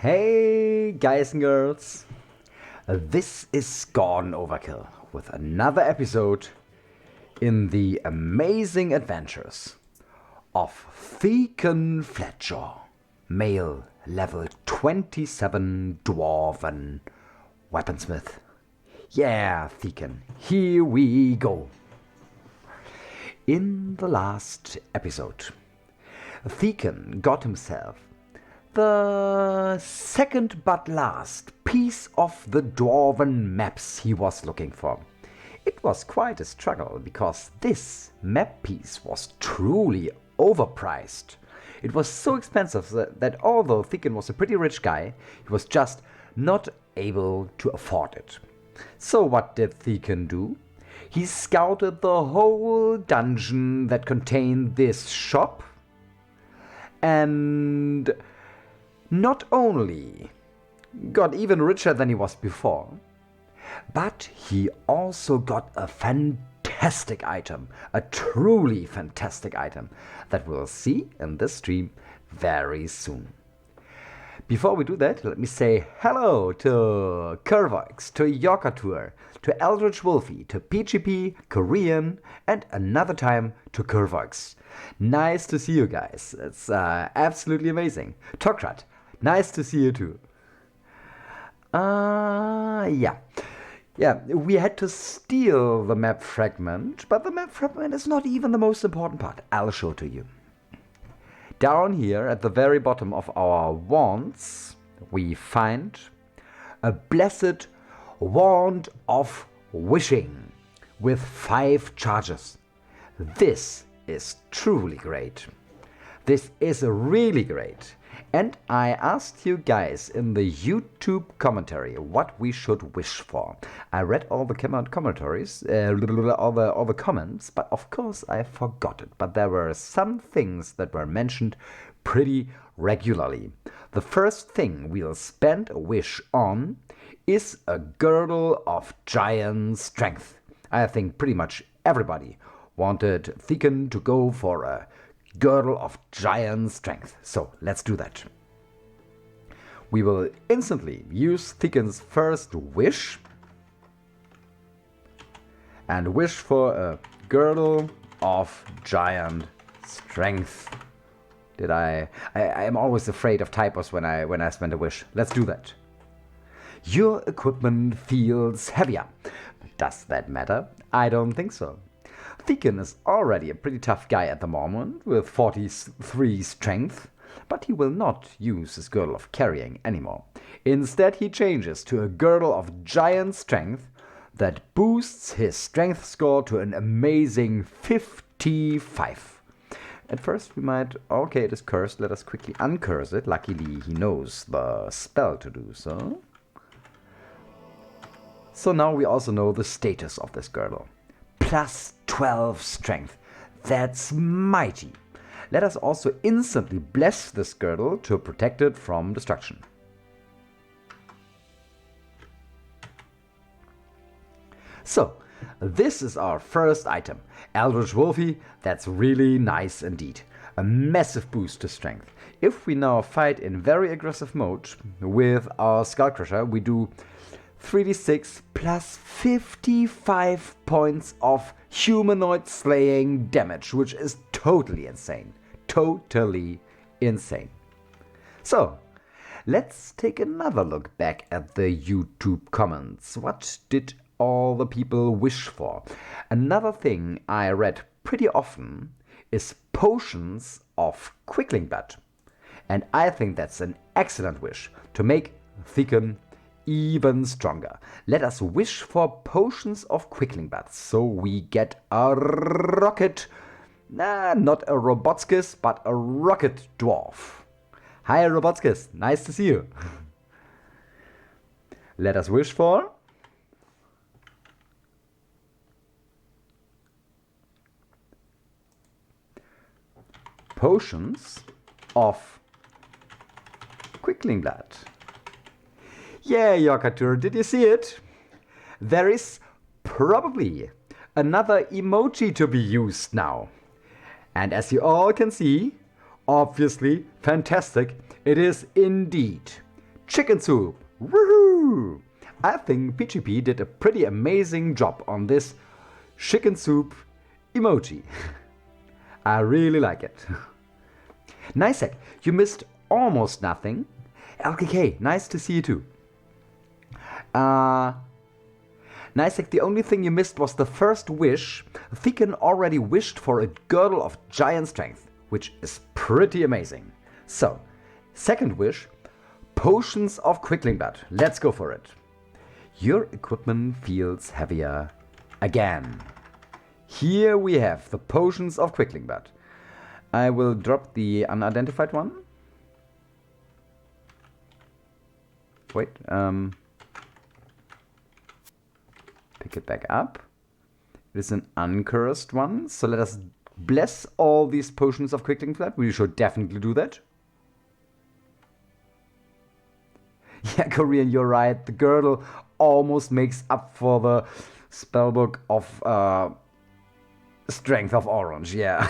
Hey guys and girls, this is Gone Overkill with another episode in the amazing adventures of Thekkon Flatjaw, male level 27 Dwarven weaponsmith. Yeah, Thekkon, here we go. In the last episode, Thekkon got himself the second but last piece of the Dwarven maps he was looking for. It was quite a struggle because this map piece was truly overpriced. It was so expensive that although Thekkon was a pretty rich guy, he was just not able to afford it. So what did Thekkon do? He scouted the whole dungeon that contained this shop and not only got even richer than he was before, but he also got a fantastic item, a truly fantastic item that we'll see in this stream very soon. Before we do that, let me say hello to Curvox, to Yorkatur, to Eldritch Wolfie, to PGP, Korean, and another time to Curvox. Nice to see you guys. It's absolutely amazing. Tokrat, nice to see you too. Yeah, we had to steal the map fragment, but the map fragment is not even the most important part. I'll show to you. Down here at the very bottom of our wands, we find a blessed wand of wishing with 5 charges. This is truly great. This is really great. And I asked you guys in the YouTube commentary what we should wish for. I read all the commentaries, all the comments, but of course I forgot it. But there were some things that were mentioned pretty regularly. The first thing we'll spend a wish on is a girdle of giant strength. I think pretty much everybody wanted Thekkon to go for a girdle of giant strength. So let's do that. We will instantly use Thekkon's first wish and wish for a girdle of giant strength. I am always afraid of typos when I spend a wish. Let's do that. Your equipment feels heavier. Does that matter? I don't think so. Thekkon is already a pretty tough guy at the moment, with 43 strength, but he will not use his girdle of carrying anymore. Instead, he changes to a girdle of giant strength that boosts his strength score to an amazing 55. At first we might, okay, it is cursed, let us quickly uncurse it. Luckily he knows the spell to do so. So now we also know the status of this girdle. Plus 12 strength. That's mighty. Let us also instantly bless this girdle to protect it from destruction. So, this is our first item. Eldritch Wolfie, that's really nice indeed. A massive boost to strength. If we now fight in very aggressive mode with our Skullcrusher, we do 3d6 plus 55 points of humanoid slaying damage, which is totally insane. Totally insane. So, let's take another look back at the YouTube comments. What did all the people wish for? Another thing I read pretty often is potions of quickling blood. And I think that's an excellent wish to make Thekkon even stronger. Let us wish for potions of quickling blood, so we get a rocket, not a Robotskis, but a rocket dwarf. Hi Robotskis, nice to see you. Let us wish for potions of quickling blood. Yeah, Yorkatur, did you see it? There is probably another emoji to be used now. And as you all can see, obviously fantastic, it is indeed Chicken soup. Woohoo! I think PGP did a pretty amazing job on this chicken soup emoji. I really like it. Nicek, you missed almost nothing. LKK, nice to see you too. Nicek, the only thing you missed was the first wish. Thekkon already wished for a girdle of giant strength, which is pretty amazing. So, second wish, potions of quickling blood. Let's go for it. Your equipment feels heavier again. Here we have the potions of quickling blood. I will drop the unidentified one. Wait, pick it back up. It is an uncursed one, so let us bless all these potions of quickling blood. We should definitely do that. Yeah, Korean, you're right. The girdle almost makes up for the spellbook of strength of orange. Yeah.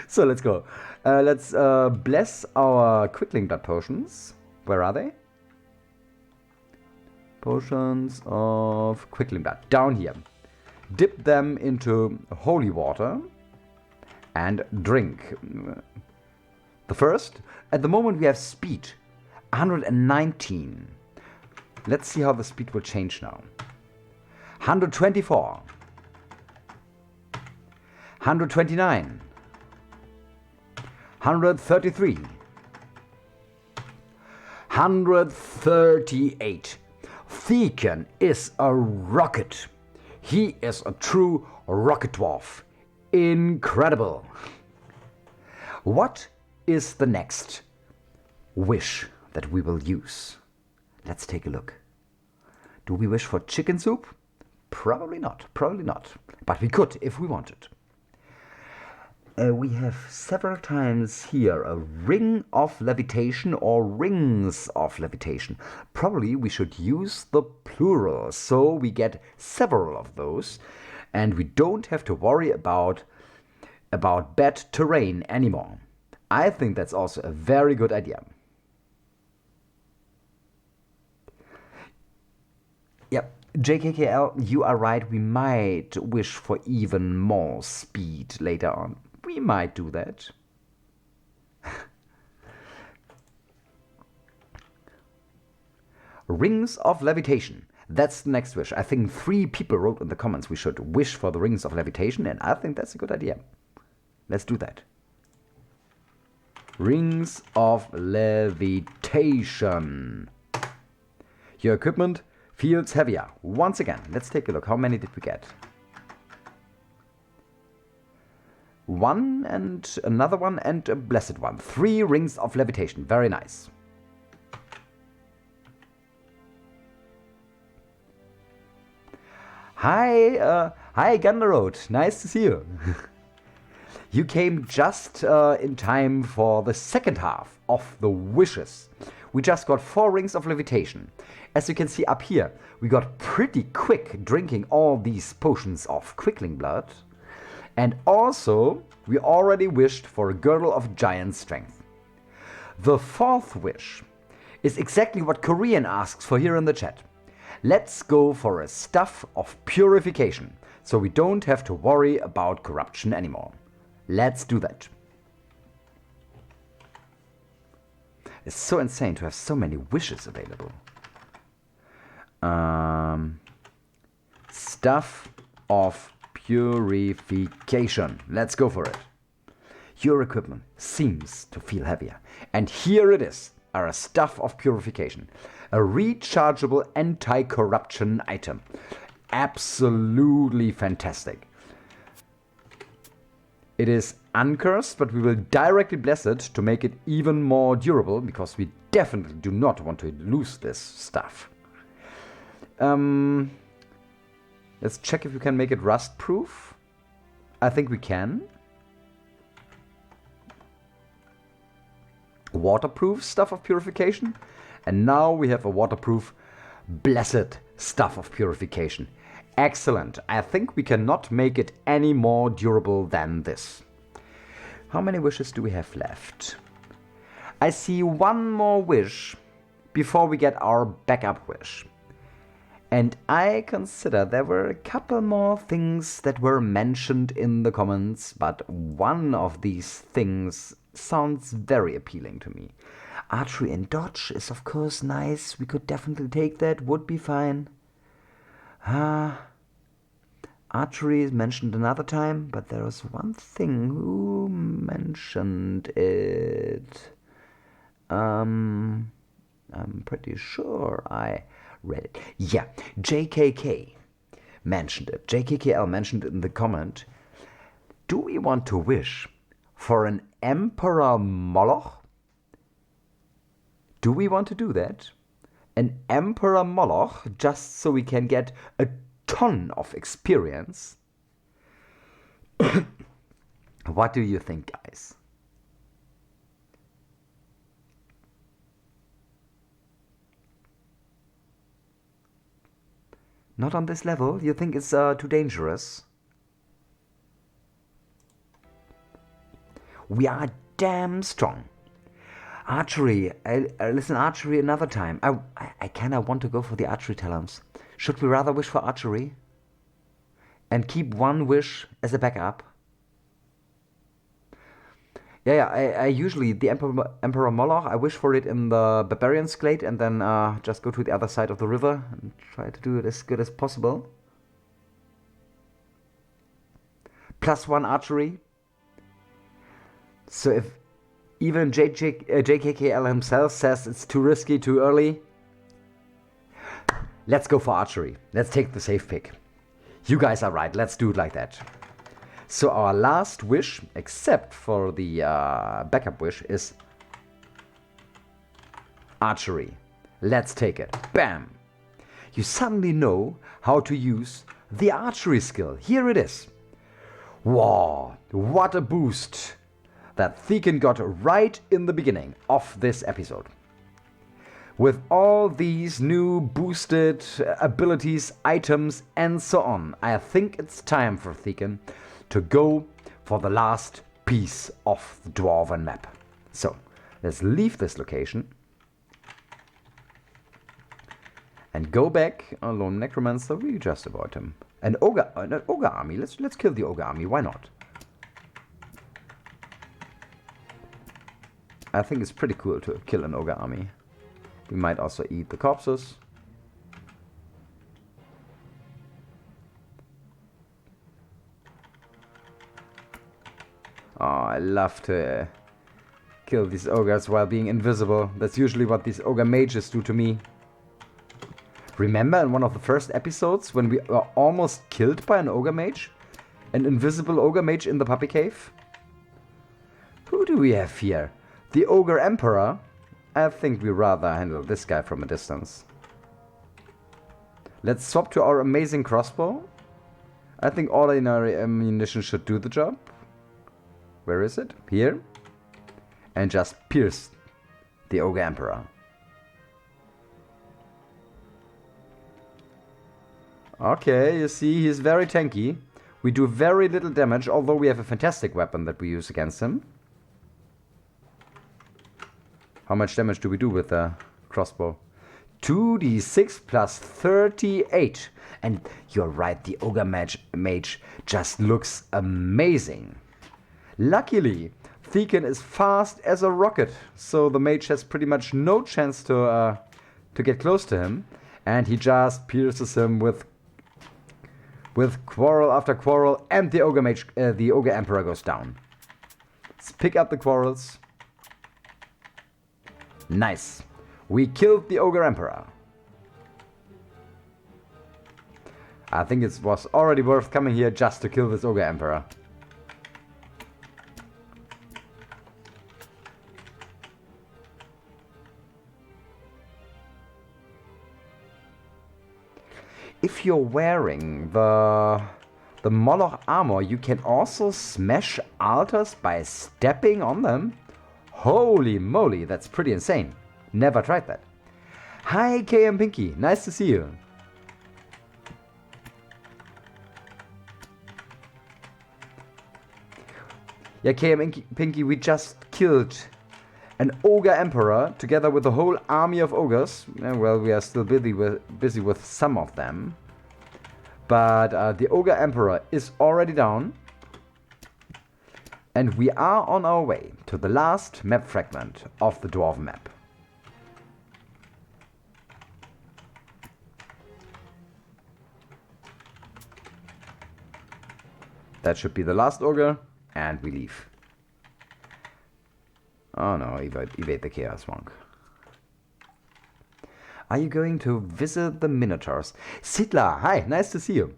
So let's go. Let's bless our quickling blood potions. Where are they? Potions of quickling blood. Down here. Dip them into holy water and drink. The first. At the moment we have speed. 119. Let's see how the speed will change now. 124. 129. 133. 138. Thekkon is a rocket. He is a true rocket dwarf. Incredible. What is the next wish that we will use? Let's take a look. Do we wish for chicken soup? Probably not. Probably not. But we could if we wanted. We have several times here a ring of levitation or rings of levitation. Probably we should use the plural so we get several of those and we don't have to worry about bad terrain anymore. I think that's also a very good idea. Yep, JKKL, you are right. We might wish for even more speed later on. We might do that. Rings of levitation. That's the next wish. I think 3 people wrote in the comments we should wish for the rings of levitation, and I think that's a good idea. Let's do that. Rings of levitation. Your equipment feels heavier. Once again, let's take a look. How many did we get? 1 and another one and a blessed one. 3 rings of levitation. Very nice. Hi, Juggernaut. Nice to see you. You came just in time for the second half of the wishes. We just got 4 rings of levitation. As you can see up here, we got pretty quick drinking all these potions of quickling blood. And also, we already wished for a girdle of giant strength. The 4th wish is exactly what Korean asks for here in the chat. Let's go for a staff of purification, so we don't have to worry about corruption anymore. Let's do that. It's so insane to have so many wishes available. Staff of purification. Let's go for it. Your equipment seems to feel heavier. And here it is, our staff of purification. A rechargeable anti-corruption item. Absolutely fantastic. It is uncursed, but we will directly bless it to make it even more durable, because we definitely do not want to lose this stuff. Let's check if we can make it rust-proof. I think we can. Waterproof stuff of purification. And now we have a waterproof, blessed stuff of purification. Excellent. I think we cannot make it any more durable than this. How many wishes do we have left? I see one more wish before we get our backup wish. And I consider there were a couple more things that were mentioned in the comments, but one of these things sounds very appealing to me. Archery and dodge is of course nice. We could definitely take that, would be fine. Archery is mentioned another time, but there was one thing. Who mentioned it? I'm pretty sure I read it. Yeah, JKK mentioned it. JKKL mentioned it in the comment. Do we want to wish for an Emperor Moloch? Do we want to do that? An Emperor Moloch, just so we can get a ton of experience? What do you think, guys? Not on this level? You think it's too dangerous? We are damn strong. Archery. Listen, archery another time. I kind of want to go for the archery talents. Should we rather wish for archery? And keep one wish as a backup? Yeah, I usually, the Emperor Moloch, I wish for it in the Barbarian Glade and then just go to the other side of the river and try to do it as good as possible. +1 archery. So if even JKKL himself says it's too risky, too early, let's go for archery. Let's take the safe pick. You guys are right, let's do it like that. So our last wish, except for the backup wish, is archery. Let's take it. Bam! You suddenly know how to use the archery skill. Here it is. Wow, what a boost that Thekkon got right in the beginning of this episode. With all these new boosted abilities, items, and so on, I think it's time for Thekkon to go for the last piece of the Dwarven Map. So, let's leave this location and go back. A lone necromancer, we just avoid him. An ogre army. Let's kill the ogre army. Why not? I think it's pretty cool to kill an ogre army. We might also eat the corpses. Oh, I love to kill these ogres while being invisible. That's usually what these ogre mages do to me. Remember in one of the first episodes when we were almost killed by an ogre mage? An invisible ogre mage in the puppy cave? Who do we have here? The Ogre Emperor? I think we rather handle this guy from a distance. Let's swap to our amazing crossbow. I think ordinary ammunition should do the job. Where is it? Here. And just pierce the Ogre Emperor. Okay, you see, he's very tanky. We do very little damage, although we have a fantastic weapon that we use against him. How much damage do we do with the crossbow? 2d6 plus 38. And you're right, the ogre mage just looks amazing. Luckily, Thekkon is fast as a rocket, so the mage has pretty much no chance to get close to him, and he just pierces him with quarrel after quarrel, and the ogre emperor goes down. Let's pick up the quarrels. Nice. We killed the ogre emperor. I think it was already worth coming here just to kill this ogre emperor. If you're wearing the Moloch armor, you can also smash altars by stepping on them. Holy moly, that's pretty insane. Never tried that. Hi KM Pinky, nice to see you. Yeah, KM Pinky, we just killed An ogre emperor, together with a whole army of ogres. Well, we are still busy with some of them. But the ogre emperor is already down. And we are on our way to the last map fragment of the Dwarven Map. That should be the last ogre, and we leave. Oh no, evade the Chaos Monk. Are you going to visit the Minotaurs? Sidla, hi, nice to see you.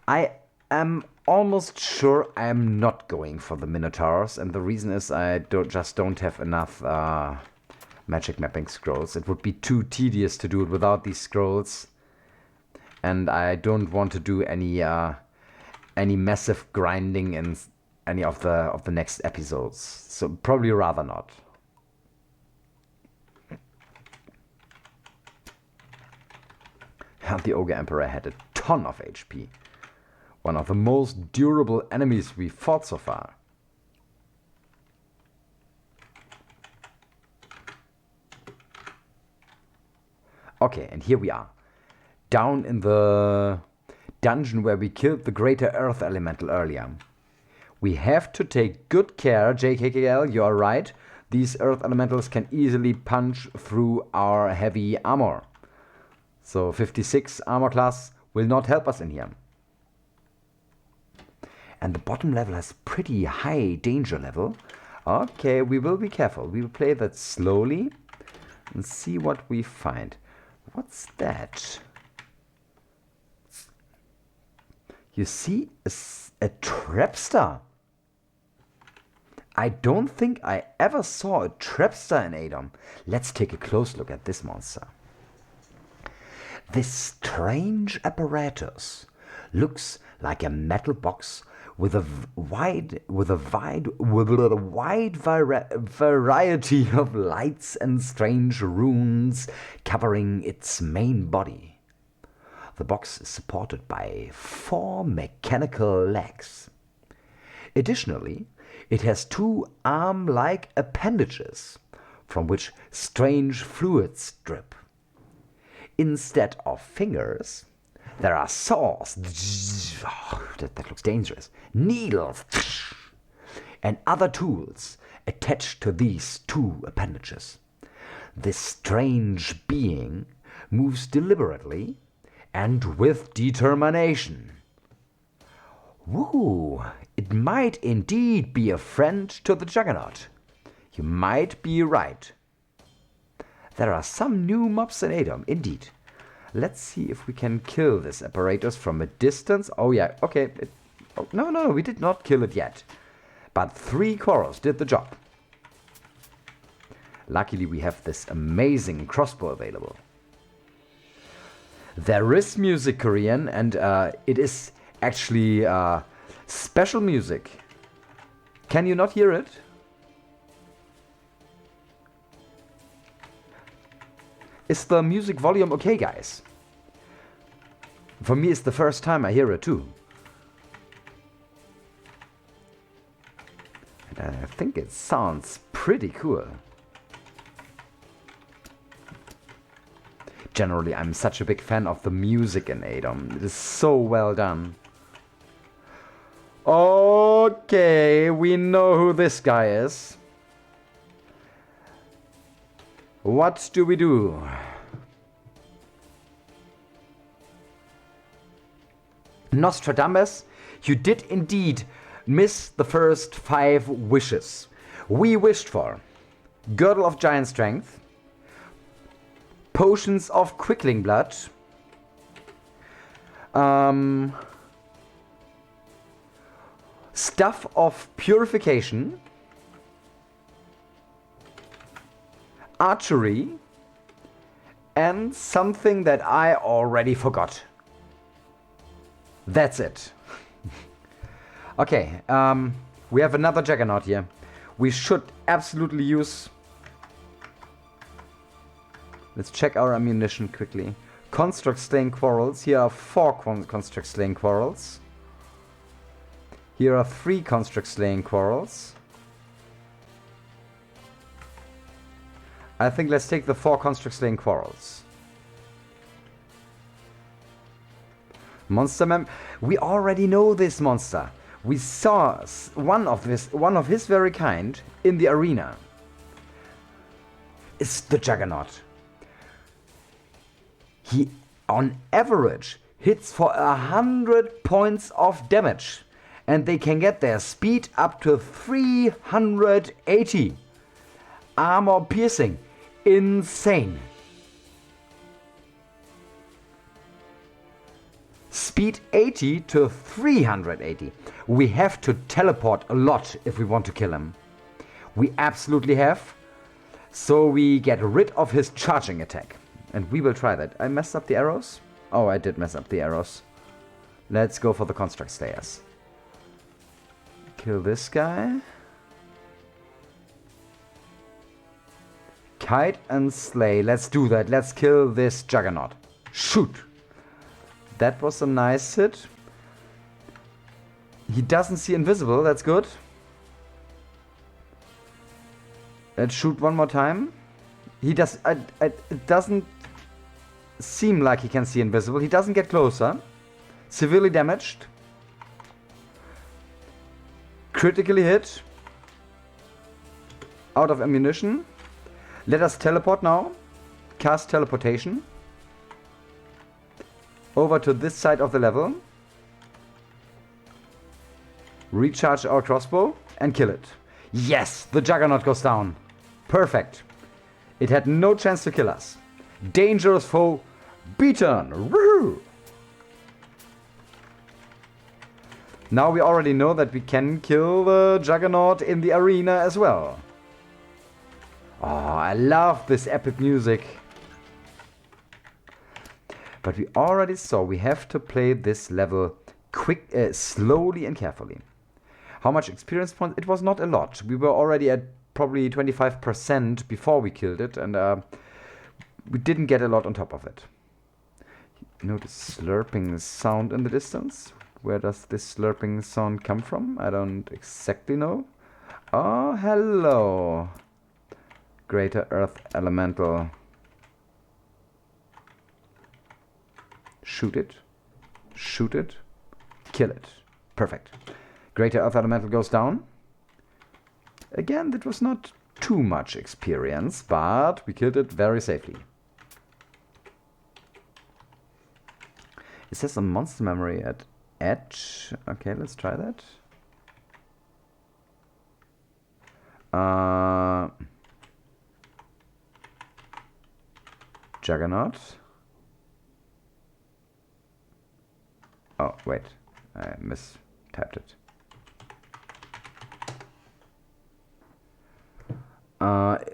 I am almost sure I am not going for the Minotaurs, and the reason is I just don't have enough magic mapping scrolls. It would be too tedious to do it without these scrolls, and I don't want to do any massive grinding in any of the next episodes. So probably rather not. And the Ogre Emperor had a ton of HP. One of the most durable enemies we fought so far. Okay, and here we are. Down in the dungeon where we killed the greater earth elemental earlier. We have to take good care, JKKL, you are right. These earth elementals can easily punch through our heavy armor. So 56 armor class will not help us in here. And the bottom level has pretty high danger level. Okay, we will be careful. We will play that slowly and see what we find. What's that? You see a trapster. I don't think I ever saw a trapster in ADOM. Let's take a close look at this monster. This strange apparatus looks like a metal box with a wide variety of lights and strange runes covering its main body. The box is supported by 4 mechanical legs. Additionally, it has 2 arm-like appendages from which strange fluids drip. Instead of fingers, there are saws, that looks dangerous, needles, and other tools attached to these 2 appendages. This strange being moves deliberately and with determination. Woo! It might indeed be a friend to the Juggernaut. You might be right. There are some new mobs in ADOM, indeed. Let's see if we can kill this apparatus from a distance. Oh yeah, okay. No, we did not kill it yet. But 3 quarrels did the job. Luckily we have this amazing crossbow available. There is music, Korean, and it is actually special music. Can you not hear it? Is the music volume okay, guys? For me, it's the first time I hear it too. And I think it sounds pretty cool. Generally, I'm such a big fan of the music in ADOM. It is so well done. Okay, we know who this guy is. What do we do? Nostradamus, you did indeed miss the first 5 wishes. We wished for Girdle of Giant Strength, Potions of Quickling Blood, Stuff of Purification, Archery, and something that I already forgot. That's it. Okay, we have another Juggernaut here. We should absolutely use... Let's check our ammunition quickly. Construct Slaying Quarrels. Here are 4 Construct Slaying Quarrels. Here are 3 Construct Slaying Quarrels. I think let's take the 4 construct slaying quarrels. Monster map. We already know this monster. We saw one of his very kind in the arena. It's the Juggernaut. He, on average, hits for 100 points of damage. And they can get their speed up to 380. Armor piercing. Insane. Speed 80 to 380. We have to teleport a lot if we want to kill him. We absolutely have. So we get rid of his charging attack. And we will try that. I messed up the arrows? Oh, I did mess up the arrows. Let's go for the construct slayers. Kill this guy. Kite and slay. Let's do that. Let's kill this Juggernaut. Shoot. That was a nice hit. He doesn't see invisible. That's good. Let's shoot one more time. He does. It doesn't seem like he can see invisible. He doesn't get closer. Severely damaged. Critically hit. Out of ammunition. Let us teleport now. Cast teleportation. Over to this side of the level. Recharge our crossbow and kill it. Yes, the Juggernaut goes down. Perfect. It had no chance to kill us. Dangerous foe beaten. Woo! Now we already know that we can kill the Juggernaut in the arena as well. Oh, I love this epic music. But we already saw we have to play this level slowly and carefully. How much experience points? It was not a lot. We were already at probably 25% before we killed it, and we didn't get a lot on top of it. You know the slurping sound in the distance? Where does this slurping sound come from? I don't exactly know. Oh, hello. Greater Earth Elemental. Shoot it. Shoot it. Kill it. Perfect. Greater Earth Elemental goes down. Again, that was not too much experience, but we killed it very safely. It says a monster memory at edge. Okay, let's try that. Juggernaut. Oh, wait. I mistyped it.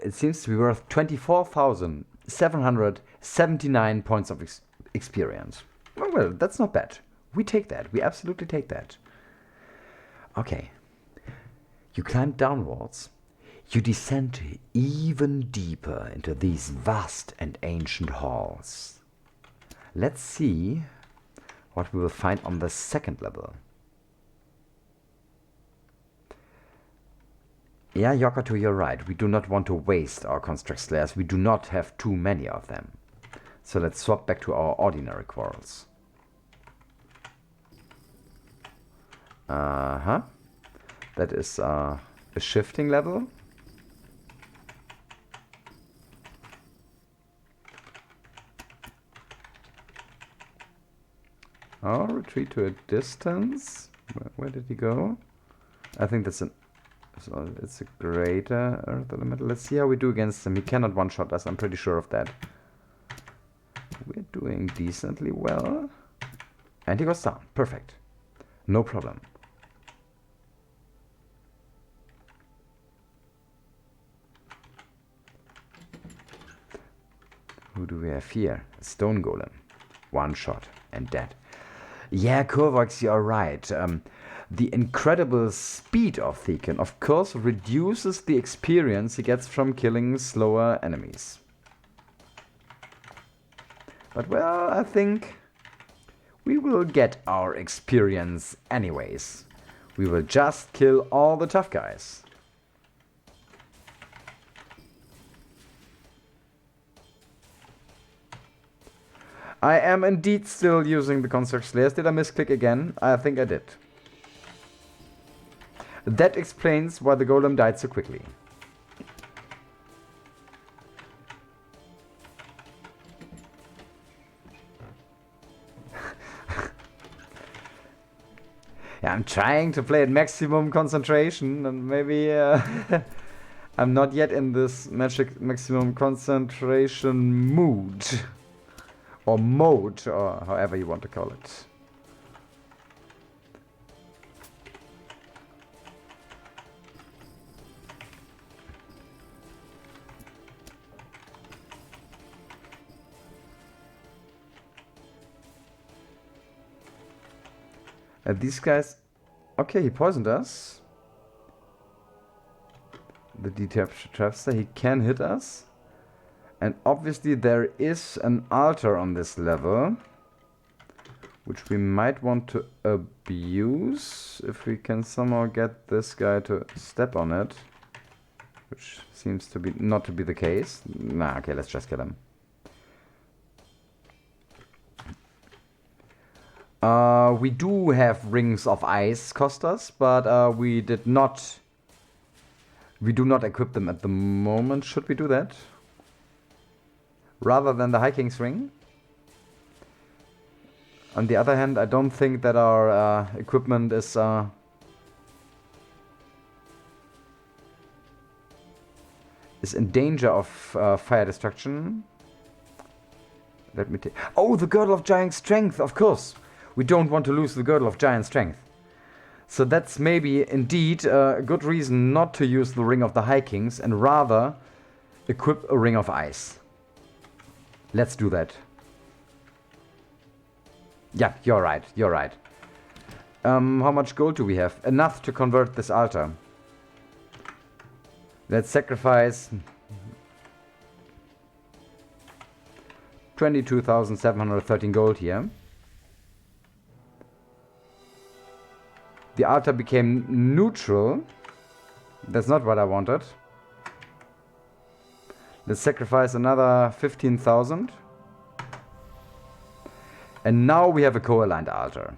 It seems to be worth 24,779 points of experience. Well, that's not bad. We take that. We absolutely take that. Okay. You climb downwards. You descend even deeper into these vast and ancient halls. Let's see what we will find on the second level. Yeah, Yoka, to your right. We do not want to waste our construct slayers. We do not have too many of them. So let's swap back to our ordinary quarrels. That is a shifting level. Oh, retreat to a distance. Where did he go? I think that's it's a greater Earth Elemental. Let's see how we do against him. He cannot one-shot us, I'm pretty sure of that. We're doing decently well. And he goes down. Perfect. No problem. Who do we have here? A stone golem. One shot and dead. Yeah, Korvax, you're right. The incredible speed of Thekkon, of course, reduces the experience he gets from killing slower enemies. But, well, I think we will get our experience anyways. We will just kill all the tough guys. I am indeed still using the Construct Slayers. Did I misclick again? I think I did. That explains why the Golem died so quickly. Yeah, I'm trying to play at maximum concentration, and maybe I'm not yet in this maximum concentration mood. Or mode, or however you want to call it. These guys... Okay, he poisoned us. The D-Trapster, he can hit us. And obviously there is an altar on this level, which we might want to abuse if we can somehow get this guy to step on it. Which seems to be not to be the case. Nah, okay, let's just kill him. We do have Rings of Ice, Costas, but we do not equip them at the moment. Should we do that? Rather than the High King's Ring? On the other hand, I don't think that our equipment is in danger of fire destruction. Let me take... Oh, the Girdle of Giant Strength, of course! We don't want to lose the Girdle of Giant Strength. So that's maybe indeed a good reason not to use the Ring of the High Kings and rather equip a Ring of Ice. Let's do that. Yeah, you're right, you're right. How much gold do we have? Enough to convert this altar. Let's sacrifice 22,713 gold here. The altar became neutral. That's not what I wanted. Let's sacrifice another 15,000. And now we have a co-aligned altar.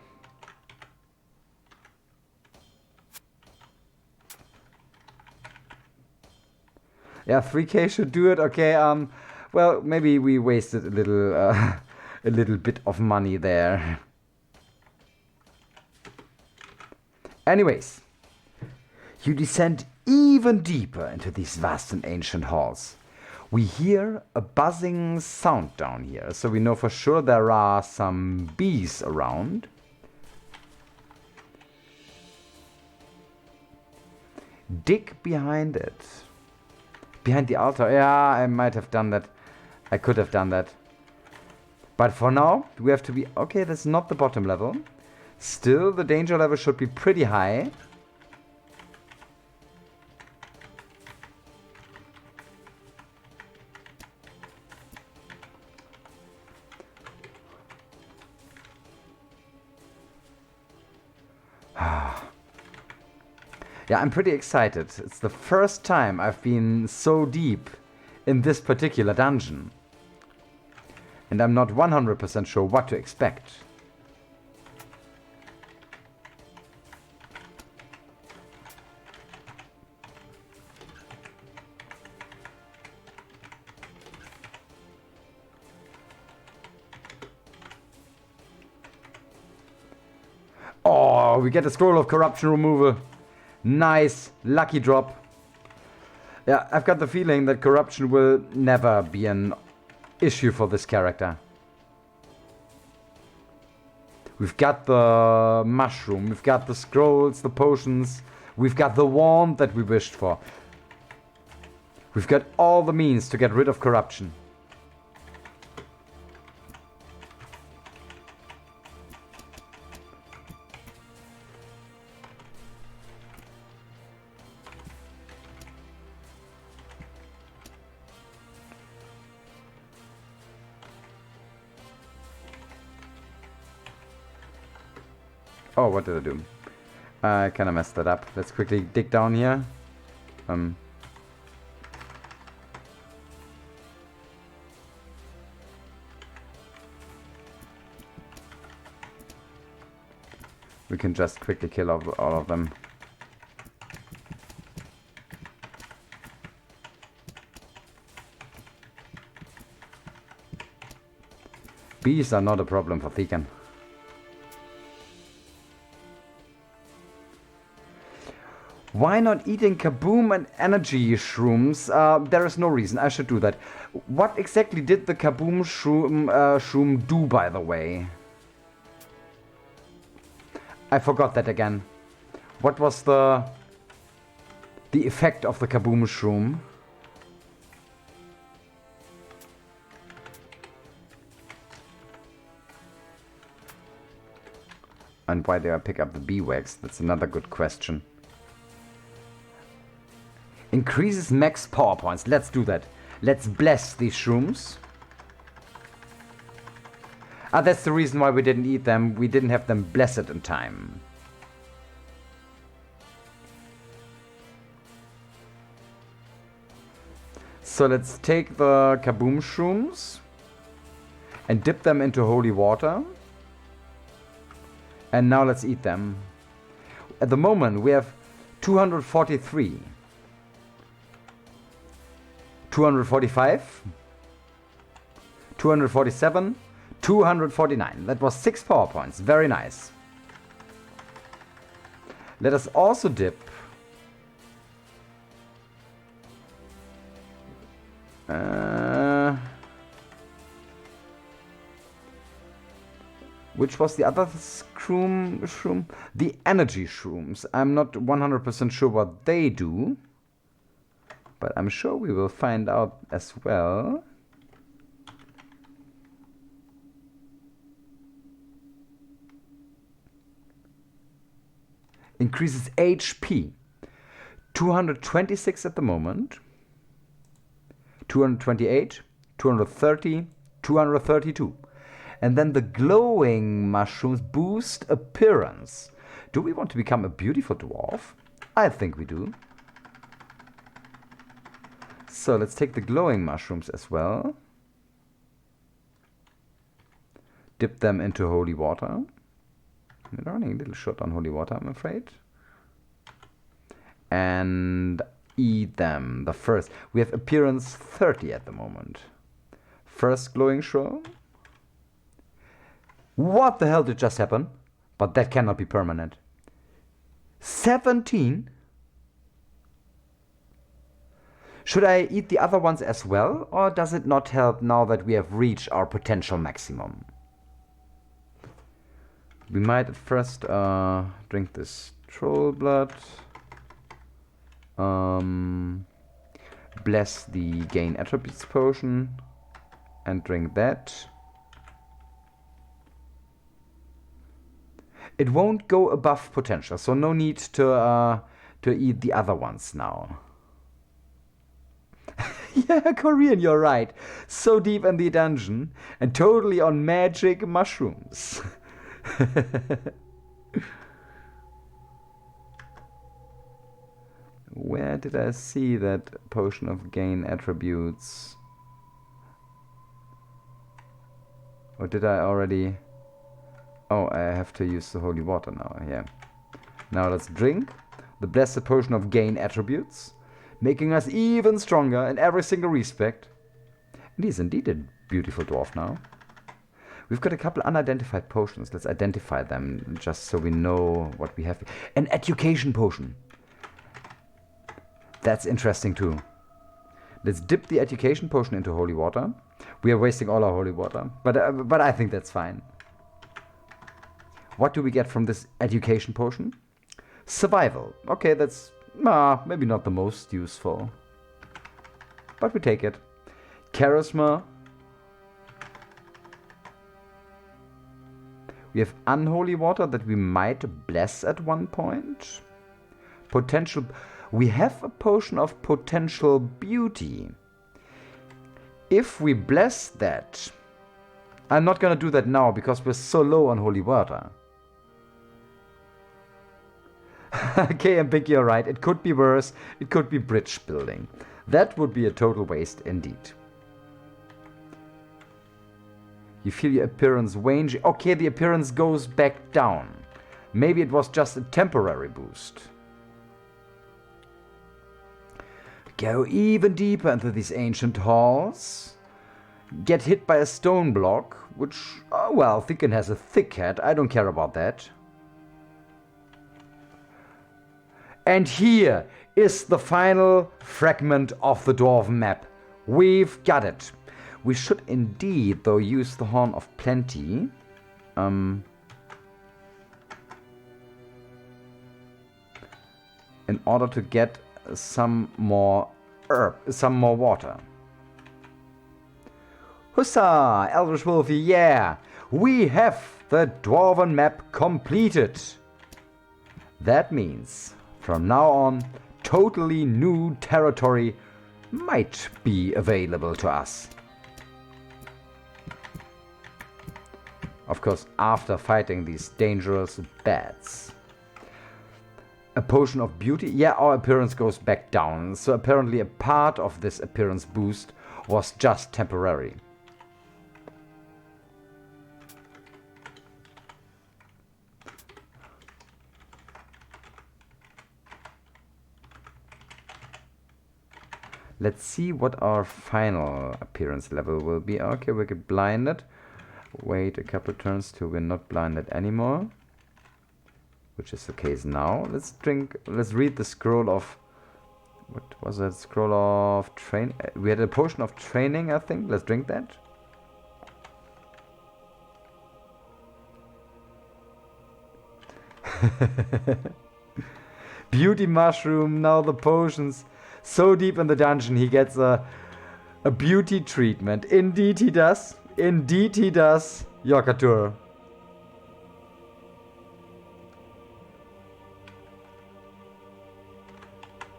Yeah, 3k should do it. Okay, well, maybe we wasted a little bit of money there. Anyways, you descend even deeper into these vast and ancient halls. We hear a buzzing sound down here, so we know for sure there are some bees around. Dig behind it. Behind the altar. Yeah, I might have done that. I could have done that. But for now, we have to be... Okay, that's not the bottom level. Still, the danger level should be pretty high. Yeah, I'm pretty excited. It's the first time I've been so deep in this particular dungeon. And I'm not 100% sure what to expect. Oh, we get a scroll of corruption removal. Nice, lucky drop. Yeah, I've got the feeling that corruption will never be an issue for this character. We've got the mushroom, we've got the scrolls, the potions, we've got the wand that we wished for. We've got all the means to get rid of corruption. Oh, what did I do? I kind of messed that up. Let's quickly dig down here. We can just quickly kill all of them. Bees are not a problem for Thekkon. Why not eating kaboom and energy shrooms? There is no reason. I should do that. What exactly did the kaboom shroom do, by the way? I forgot that again. What was the effect of the kaboom shroom? And why did I pick up the bee wax? That's another good question. Increases max power points. Let's do that. Let's bless these shrooms. Ah, that's the reason why we didn't eat them. We didn't have them blessed in time. So let's take the kaboom shrooms and dip them into holy water. And now let's eat them. At the moment we have 243. 245, 247, 249. That was 6 power points. Very nice. Let us also dip which was the other shroom? The energy shrooms. I'm not 100% sure what they do. But I'm sure we will find out as well. Increases HP. 226 at the moment. 228, 230, 232. And then the glowing mushrooms boost appearance. Do we want to become a beautiful dwarf? I think we do. So let's take the glowing mushrooms as well. Dip them into holy water. We're running a little short on holy water, I'm afraid. And eat them. The first. We have appearance 30 at the moment. First glowing shroom. What the hell did just happen? But that cannot be permanent. 17? Should I eat the other ones as well, or does it not help now that we have reached our potential maximum? We might at first drink this troll blood. Bless the gain attributes potion and drink that. It won't go above potential, so no need to eat the other ones now. Yeah, Korean, you're right. So deep in the dungeon and totally on magic mushrooms. Where did I see that potion of gain attributes? Or did I already... Oh, I have to use the holy water now, yeah. Now let's drink the blessed potion of gain attributes, making us even stronger in every single respect. And he's indeed a beautiful dwarf now. We've got a couple unidentified potions. Let's identify them just so we know what we have. An education potion. That's interesting too. Let's dip the education potion into holy water. We are wasting all our holy water, but I think that's fine. What do we get from this education potion? Survival. Okay, that's maybe not the most useful, but we take it. Charisma. We have unholy water that we might bless at one point. Potential. We have a potion of potential beauty. If we bless that, I'm not gonna do that now because we're so low on holy water. Okay, and Big, you're right. It could be worse. It could be bridge building. That would be a total waste indeed. You feel your appearance wane. Okay, the appearance goes back down. Maybe it was just a temporary boost. Go even deeper into these ancient halls. Get hit by a stone block, which, oh well, Thekkon has a thick head. I don't care about that. And here is the final fragment of the Dwarven Map. We've got it. We should indeed, though, use the Horn of Plenty. In order to get some more water. Hussa! Eldritch Wolfie, yeah! We have the Dwarven Map completed! That means, from now on, totally new territory might be available to us. Of course, after fighting these dangerous bats. A potion of beauty? Yeah, our appearance goes back down. So apparently a part of this appearance boost was just temporary. Let's see what our final appearance level will be. Okay, we get blinded. Wait a couple turns till we're not blinded anymore. Which is the case now. Let's read the scroll of... What was that? Scroll of train... We had a potion of training, I think. Let's drink that. Beauty mushroom, now the potions. So deep in the dungeon he gets a beauty treatment. Indeed he does. Indeed he does. Yokatur.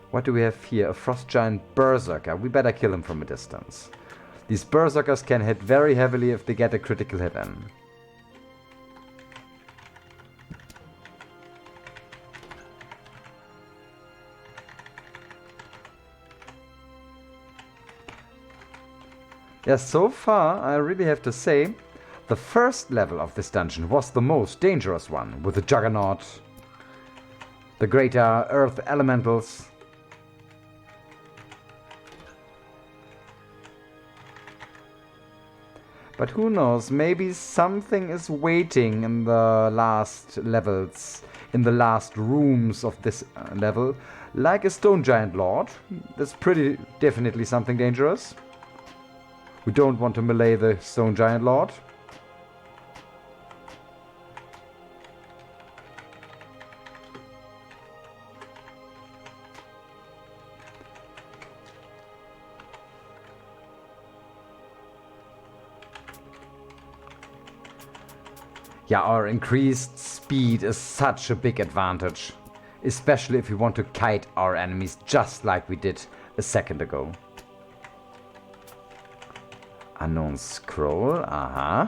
What do we have here? A frost giant berserker. We better kill him from a distance. These berserkers can hit very heavily if they get a critical hit in. Yeah, so far, I really have to say, the first level of this dungeon was the most dangerous one, with the Juggernaut, the greater earth elementals. But who knows, maybe something is waiting in the last levels, in the last rooms of this level, like a stone giant lord. That's pretty definitely something dangerous. We don't want to melee the stone giant lord. Yeah, our increased speed is such a big advantage. Especially if we want to kite our enemies just like we did a second ago. Unknown scroll, uh-huh.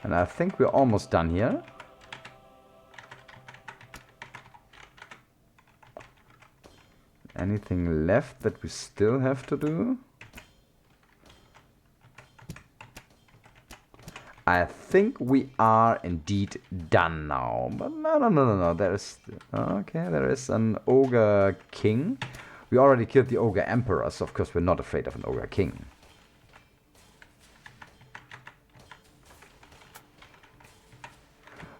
And I think we're almost done here. Anything left that we still have to do? I think we are indeed done now. But no. There is... Okay, there is an Ogre King. We already killed the Ogre Emperor, so of course we're not afraid of an Ogre King.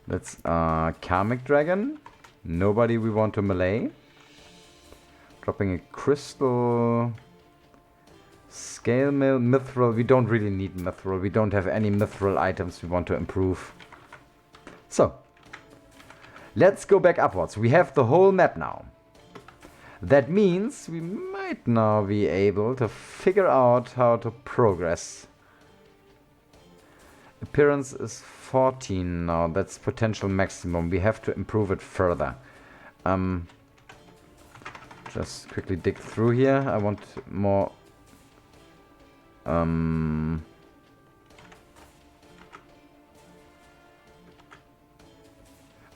That's Karmic Dragon. Nobody we want to melee. Dropping a crystal... Scale mill, mithril. We don't really need mithril. We don't have any mithril items we want to improve. So, let's go back upwards. We have the whole map now. That means we might now be able to figure out how to progress. Appearance is 14 now. That's potential maximum. We have to improve it further. Just quickly dig through here. I want more... I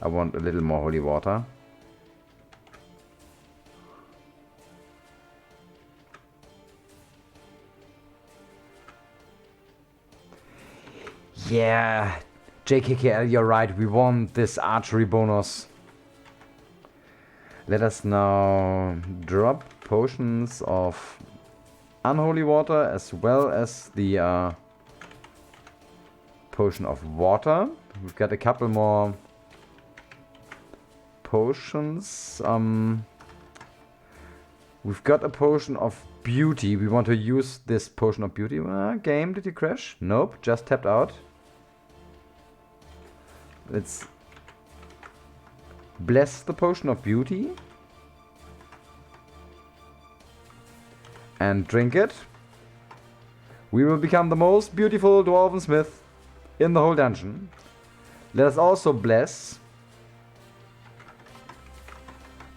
want a little more holy water. Yeah, JKKL, you're right. We want this archery bonus. Let us now drop potions of unholy water as well as the potion of water. We've got a couple more potions. We've got a potion of beauty. We want to use this potion of beauty. Game, did you crash? Nope, just tapped out. Let's bless the potion of beauty. And drink it. We will become the most beautiful Dwarven Smith in the whole dungeon. Let us also bless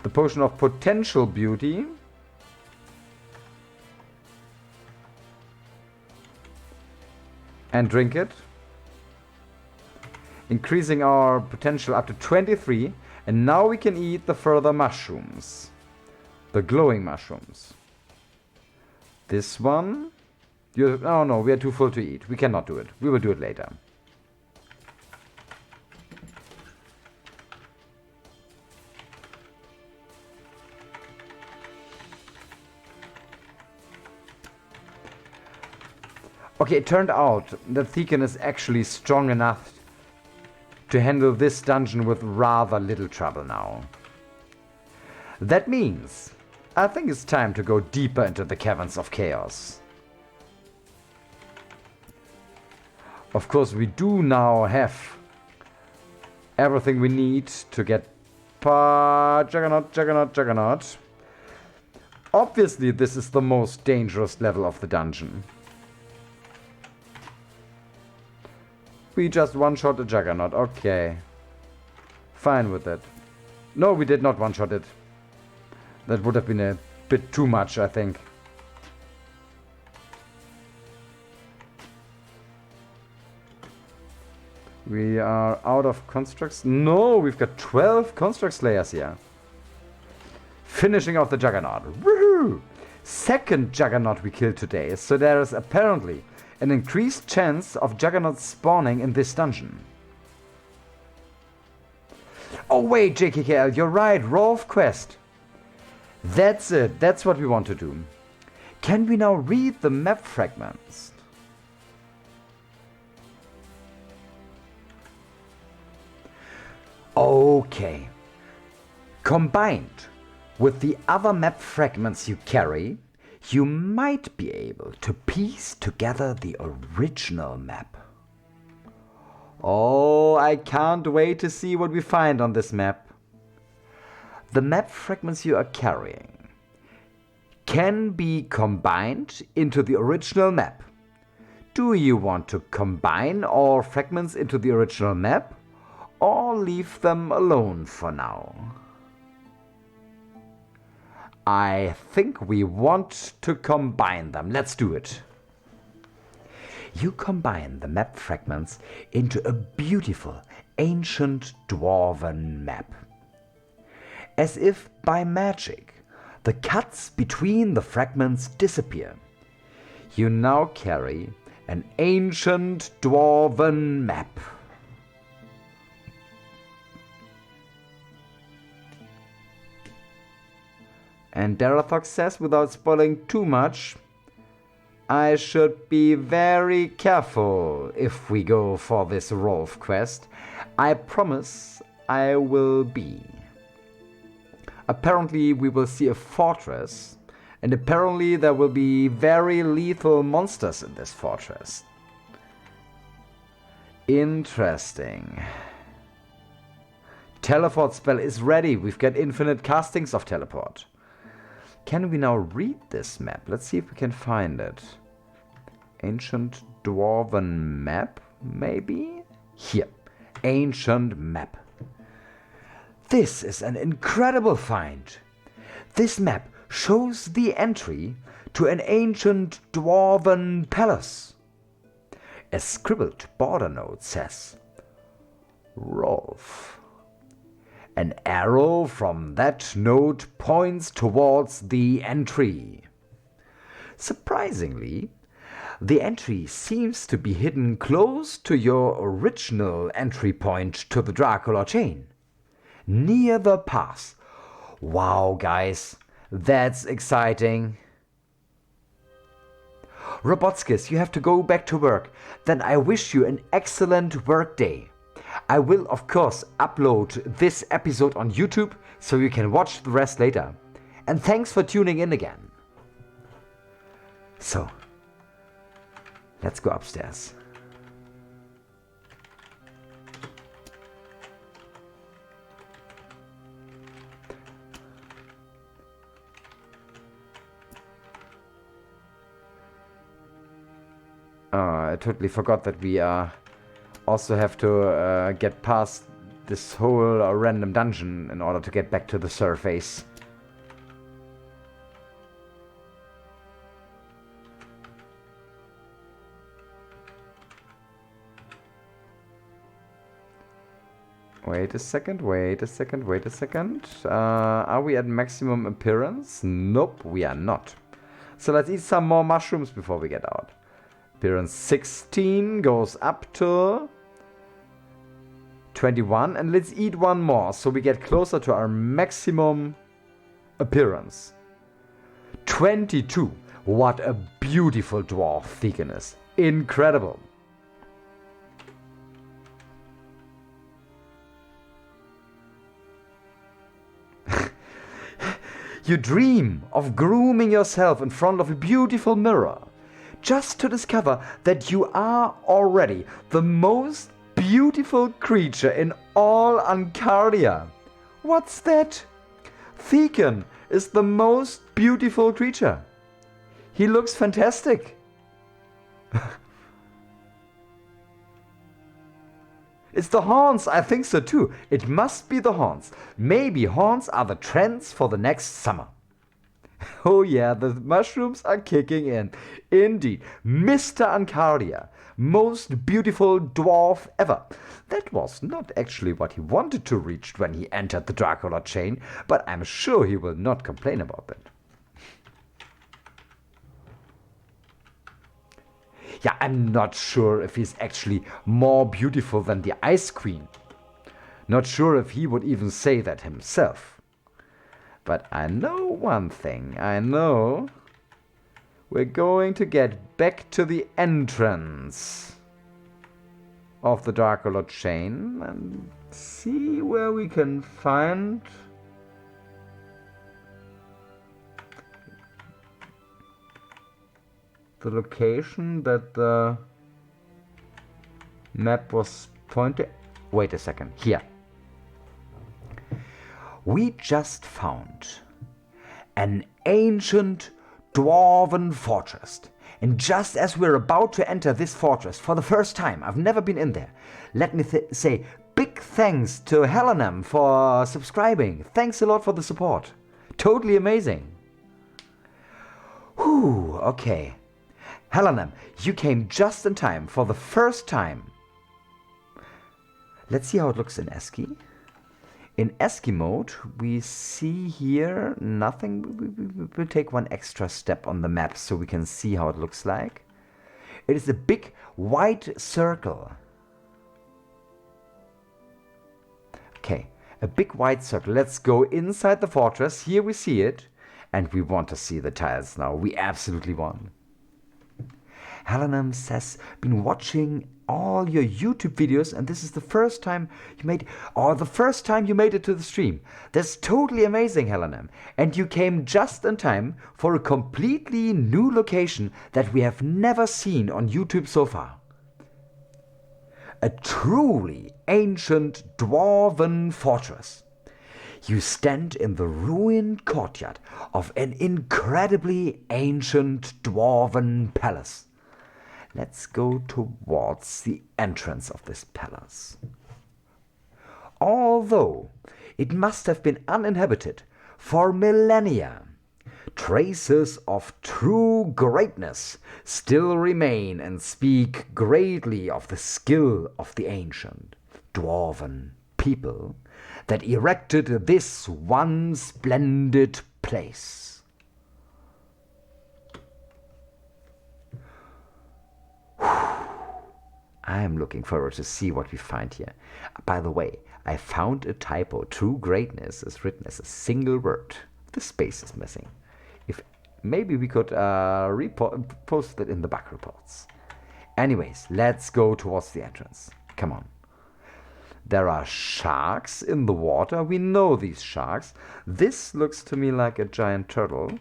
the potion of potential beauty. And drink it. Increasing our potential up to 23. And now we can eat the further mushrooms. The glowing mushrooms. This one. Oh no, we are too full to eat. We cannot do it. We will do it later. Okay, it turned out that Thekkon is actually strong enough to handle this dungeon with rather little trouble now. That means I think it's time to go deeper into the caverns of chaos. Of course, we do now have everything we need to get Juggernaut. Obviously, this is the most dangerous level of the dungeon. We just one-shot a Juggernaut, okay. Fine with that. No, we did not one-shot it. That would have been a bit too much, I think. We are out of constructs. No, we've got 12 construct slayers here. Finishing off the Juggernaut. Woohoo! Second Juggernaut we killed today, so there is apparently an increased chance of Juggernauts spawning in this dungeon. Oh wait, JKKL, you're right, Rolf quest. That's it, that's what we want to do. Can we now read the map fragments? Okay. Combined with the other map fragments you carry, you might be able to piece together the original map. Oh, I can't wait to see what we find on this map. The map fragments you are carrying can be combined into the original map. Do you want to combine all fragments into the original map, or leave them alone for now? I think we want to combine them. Let's do it. You combine the map fragments into a beautiful ancient dwarven map. As if by magic, the cuts between the fragments disappear. You now carry an ancient dwarven map. And Darathok says, without spoiling too much, I should be very careful if we go for this Rolf quest. I promise I will be. Apparently we will see a fortress, and apparently there will be very lethal monsters in this fortress. Interesting. Teleport spell is ready. We've got infinite castings of teleport. Can we now read this map? Let's see if we can find it. Ancient Dwarven Map, maybe? Here. Ancient Map. This is an incredible find. This map shows the entry to an ancient Dwarven palace. A scribbled border note says, Rolf. An arrow from that note points towards the entry. Surprisingly, The entry seems to be hidden close to your original entry point to the Dracula chain, near the pass. Wow, guys, that's exciting. Robotskis, you have to go back to work. Then I wish you an excellent work day. I will, of course, upload this episode on YouTube so you can watch the rest later. And thanks for tuning in again. So, let's go upstairs. I totally forgot that we also have to get past this whole random dungeon in order to get back to the surface. Wait a second. Are we at maximum appearance? Nope, we are not. So let's eat some more mushrooms before we get out. Appearance 16 goes up to 21, and let's eat one more so we get closer to our maximum appearance. 22. What a beautiful dwarf Thekkon is. Incredible. You dream of grooming yourself in front of a beautiful mirror, just to discover that you are already the most beautiful creature in all Ancardia. What's that? Thekkon is the most beautiful creature. He looks fantastic. It's the horns, I think so too. It must be the horns. Maybe horns are the trends for the next summer. Oh yeah, the mushrooms are kicking in. Indeed, Mr. Ancardia, most beautiful dwarf ever. That was not actually what he wanted to reach when he entered the Dracula chain, but I'm sure he will not complain about that. Yeah, I'm not sure if he's actually more beautiful than the Ice Queen. Not sure if he would even say that himself. But I know one thing. I know we're going to get back to the entrance of the Dracula chain and see where we can find the location that the map was pointing. Wait a second. Here. We just found an ancient dwarven fortress. And just as we're about to enter this fortress for the first time, I've never been in there, let me say big thanks to Helenam for subscribing. Thanks a lot for the support. Totally amazing. Whew, okay. Helenam, you came just in time for the first time. Let's see how it looks in ASCII. In ASCII mode, we see here nothing. We'll take one extra step on the map so we can see how it looks like. It is a big white circle. Okay, a big white circle. Let's go inside the fortress. Here we see it. And we want to see the tiles now. We absolutely want. Helenam says, been watching all your YouTube videos, and this is the first time you made, or the first time you made it to the stream. That's totally amazing, Helenam. And you came just in time for a completely new location that we have never seen on YouTube so far. A truly ancient dwarven fortress. You stand in the ruined courtyard of an incredibly ancient dwarven palace. Let's go towards the entrance of this palace. Although it must have been uninhabited for millennia, traces of true greatness still remain and speak greatly of the skill of the ancient dwarven people that erected this one splendid place. I'm looking forward to see what we find here. By the way, I found a typo. True greatness is written as a single word. The space is missing. If maybe we could post it in the bug reports. Anyways, let's go towards the entrance. Come on. There are sharks in the water. We know these sharks. This looks to me like a giant turtle.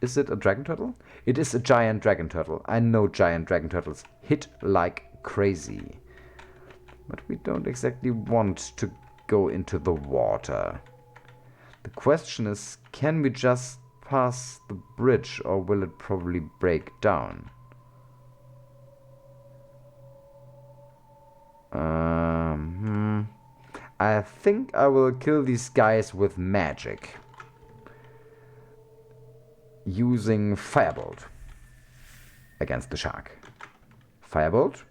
Is it a dragon turtle? It is a giant dragon turtle. I know giant dragon turtles hit like crazy. But we don't exactly want to go into the water. The question is, can we just pass the bridge, or will it probably break down? I think I will kill these guys with magic. Using Firebolt against the shark. Firebolt.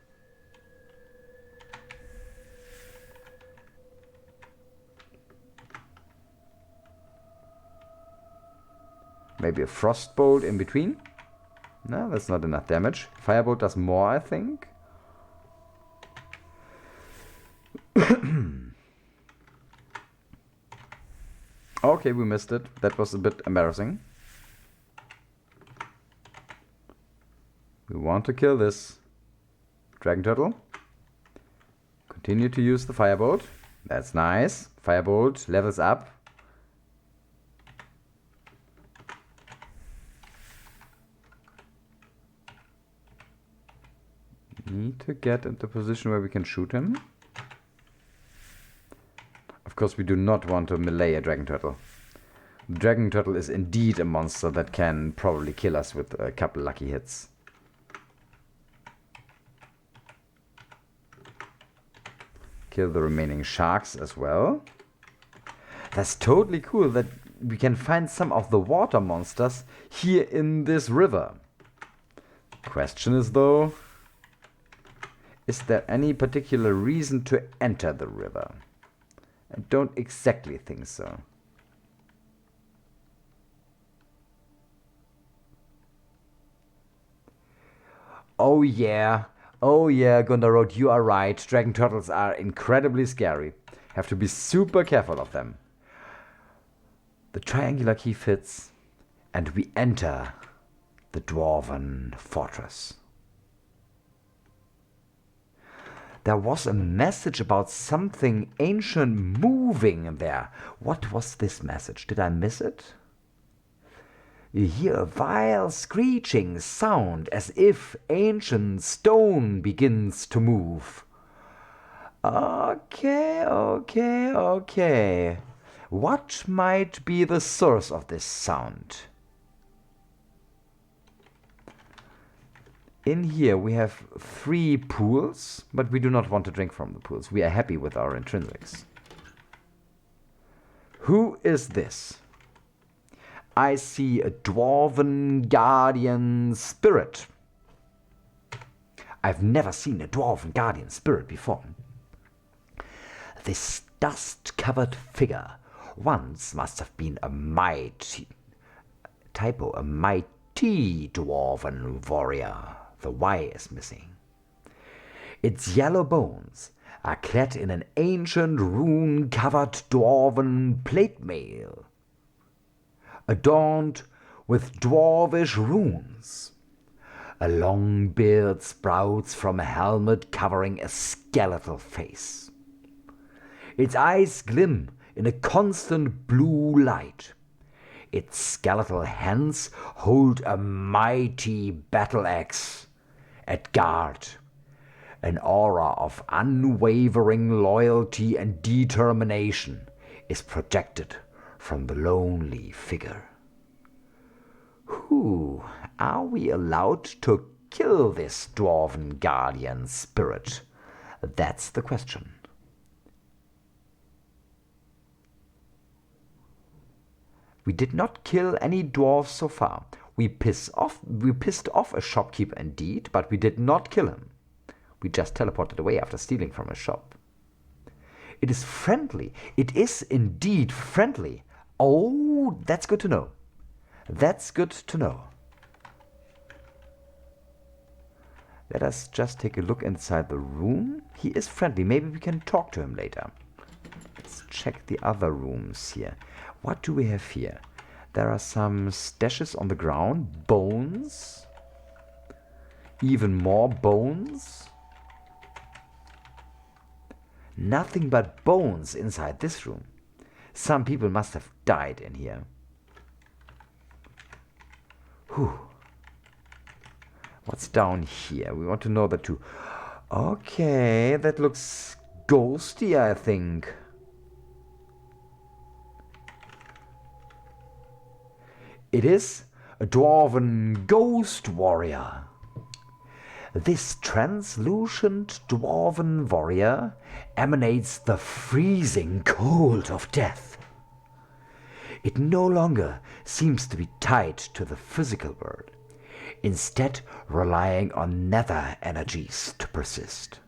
Maybe a Frostbolt in between. No, that's not enough damage. Firebolt does more, I think. Okay, we missed it. That was a bit embarrassing. We want to kill this dragon turtle. Continue to use the Firebolt. That's nice. Firebolt levels up. Need to get into a position where we can shoot him. Of course, we do not want to melee a dragon turtle. The dragon turtle is indeed a monster that can probably kill us with a couple lucky hits. Kill the remaining sharks as well. That's totally cool that we can find some of the water monsters here in this river. Question is though, is there any particular reason to enter the river? I don't exactly think so. Oh yeah, Gundar, you are right. Dragon turtles are incredibly scary. Have to be super careful of them. The triangular key fits, and we enter the Dwarven fortress. There was a message about something ancient moving there. What was this message? Did I miss it? You hear a vile screeching sound as if ancient stone begins to move. Okay. What might be the source of this sound? In here we have 3 pools, but we do not want to drink from the pools. We are happy with our intrinsics. Who is this? I see a Dwarven Guardian Spirit. I've never seen a Dwarven Guardian Spirit before. This dust-covered figure once must have been a mighty Dwarven warrior. The Y is missing. Its yellow bones are clad in an ancient rune-covered Dwarven plate mail, adorned with dwarvish runes. A long beard sprouts from a helmet covering a skeletal face. Its eyes gleam in a constant blue light. Its skeletal hands hold a mighty battle axe at guard. An aura of unwavering loyalty and determination is projected from the lonely figure. Who are we allowed to kill this Dwarven Guardian Spirit? That's the question. We did not kill any dwarves so far. We pissed off a shopkeeper indeed, but we did not kill him. We just teleported away after stealing from a shop. It is friendly. It is indeed friendly. Oh, that's good to know. That's good to know. Let us just take a look inside the room. He is friendly. Maybe we can talk to him later. Let's check the other rooms here. What do we have here? There are some stashes on the ground. Bones. Even more bones. Nothing but bones inside this room. Some people must have died in here. Whew. What's down here? We want to know that too. Okay, that looks ghosty, I think. It is a Dwarven ghost warrior. This translucent Dwarven warrior emanates the freezing cold of death. It no longer seems to be tied to the physical world, instead relying on nether energies to persist.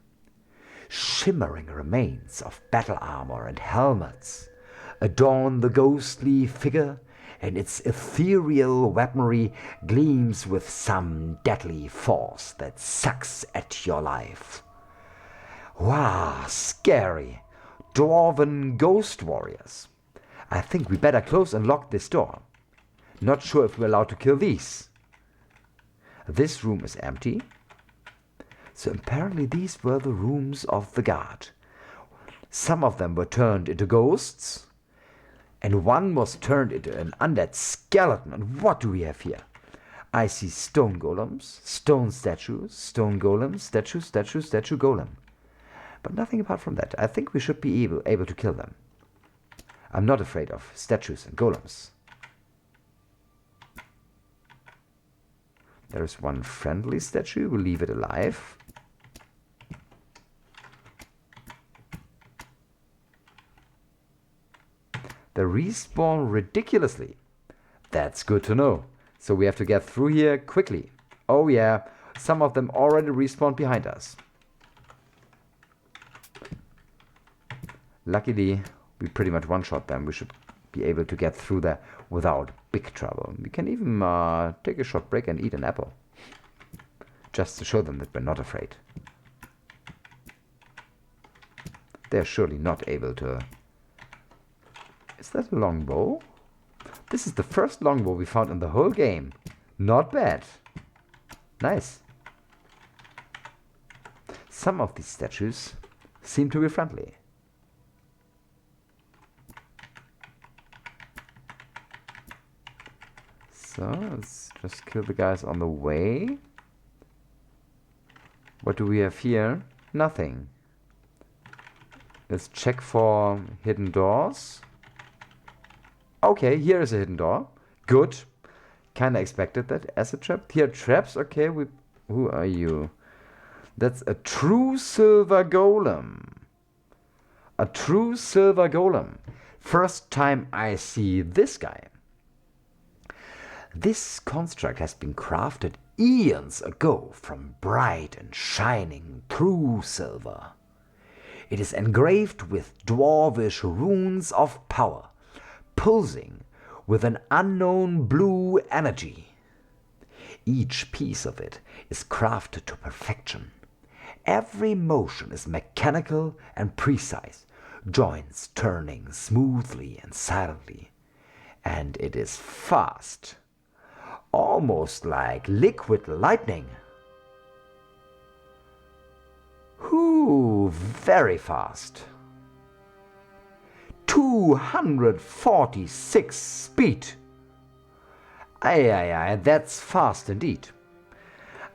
Shimmering remains of battle armor and helmets adorn the ghostly figure, and its ethereal weaponry gleams with some deadly force that sucks at your life. Wow, scary. Dwarven ghost warriors. I think we better close and lock this door. Not sure if we're allowed to kill these. This room is empty. So apparently these were the rooms of the guard. Some of them were turned into ghosts, and one was turned into an undead skeleton. And what do we have here? I see stone golems, stone statues, stone golems, statue, golem. But nothing apart from that. I think we should be able to kill them. I'm not afraid of statues and golems. There is one friendly statue. We'll leave it alive. They respawn ridiculously. That's good to know. So we have to get through here quickly. Oh yeah, some of them already respawned behind us. Luckily, we pretty much one-shot them. We should be able to get through there without big trouble. We can even take a short break and eat an apple. Just to show them that we're not afraid. They're surely not able to... Is that a longbow? This is the first longbow we found in the whole game. Not bad. Nice. Some of these statues seem to be friendly. So, let's just kill the guys on the way. What do we have here? Nothing. Let's check for hidden doors. Okay, here is a hidden door. Good. Kinda expected that. Acid trap. Here, traps. Okay, who are you? That's a true silver golem. A true silver golem. First time I see this guy. This construct has been crafted eons ago from bright and shining true silver. It is engraved with dwarvish runes of power, pulsing with an unknown blue energy. Each piece of it is crafted to perfection. Every motion is mechanical and precise, joints turning smoothly and silently. And it is fast, almost like liquid lightning. Whew, very fast. 246 speed. Aye, that's fast indeed.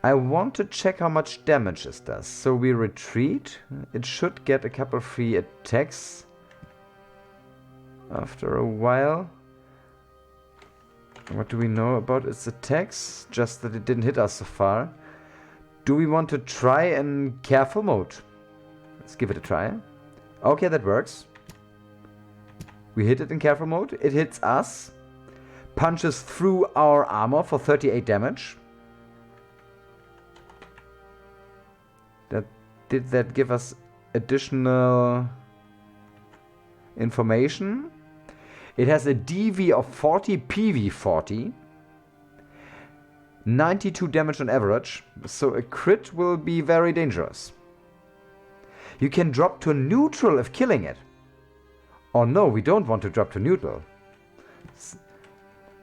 I want to check how much damage this does. So we retreat. It should get a couple free attacks after a while. What do we know about its attacks? Just that it didn't hit us so far. Do we want to try in careful mode? Let's give it a try. Okay, that works. We hit it in careful mode. It hits us. Punches through our armor for 38 damage. Did that give us additional information? It has a DV of 40, PV 40. 92 damage on average, so a crit will be very dangerous. You can drop to neutral if killing it. Oh no, we don't want to drop to neutral.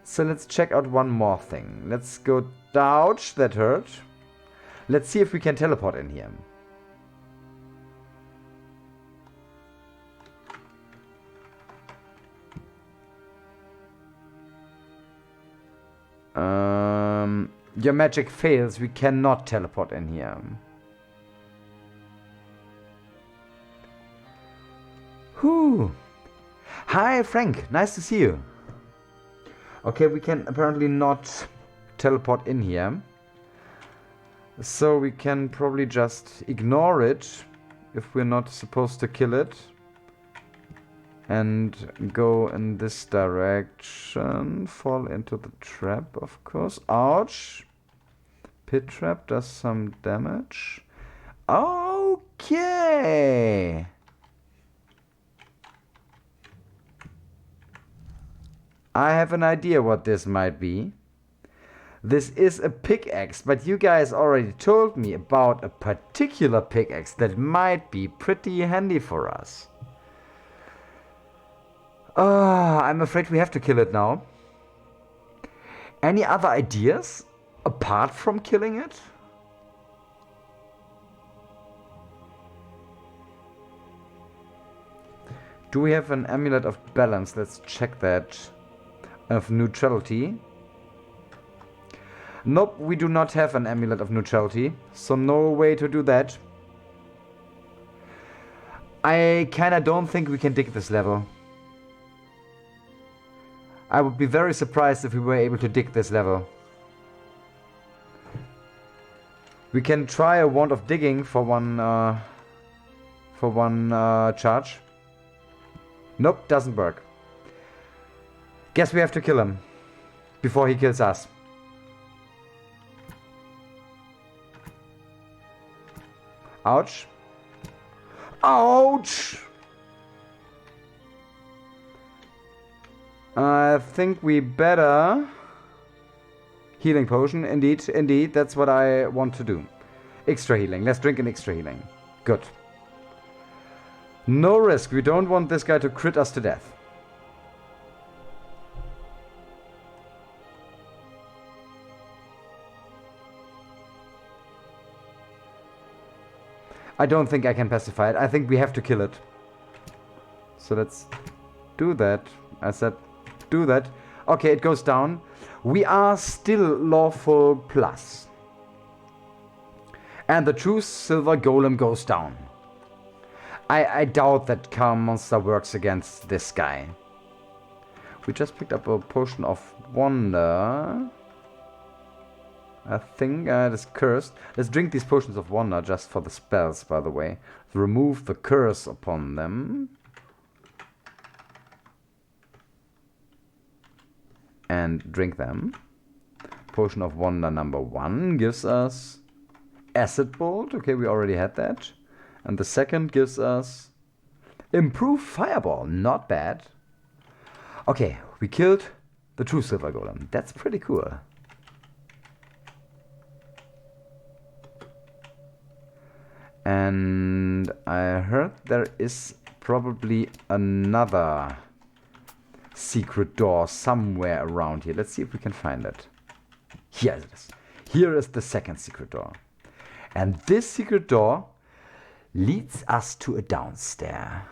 So let's check out one more thing. Let's go ouch, that hurt. Let's see if we can teleport in here. Your magic fails. We cannot teleport in here. Whew. Hi, Frank. Nice to see you. Okay, we can apparently not teleport in here. So we can probably just ignore it if we're not supposed to kill it. And go in this direction. Fall into the trap, of course. Ouch. Pit trap does some damage. Okay. I have an idea what this might be. This is a pickaxe, but you guys already told me about a particular pickaxe that might be pretty handy for us. I'm afraid we have to kill it now. Any other ideas apart from killing it? Do we have an amulet of balance? Let's check that. Of neutrality. Nope, we do not have an amulet of neutrality, so no way to do that. I kinda don't think we can dig this level. I would be very surprised if we were able to dig this level. We can try a wand of digging for one charge. Nope, doesn't work. Guess we have to kill him before he kills us. Ouch. Ouch! I think we better... Healing potion, indeed, that's what I want to do. Extra healing, let's drink an extra healing. Good. No risk, we don't want this guy to crit us to death. I don't think I can pacify it. I think we have to kill it. So let's do that. I said do that. Okay, it goes down. We are still lawful plus. And the true silver golem goes down. I doubt that Calm Monster works against this guy. We just picked up a potion of wonder. I think it is cursed. Let's drink these potions of wonder just for the spells, by the way. Remove the curse upon them. And drink them. Potion of wonder number 1 gives us acid bolt. Okay, we already had that. And the second gives us improved fireball. Not bad. Okay, we killed the true silver golem. That's pretty cool. And I heard there is probably another secret door somewhere around here. Let's see if we can find it. Here it is. Here is the second secret door. And this secret door leads us to a downstairs.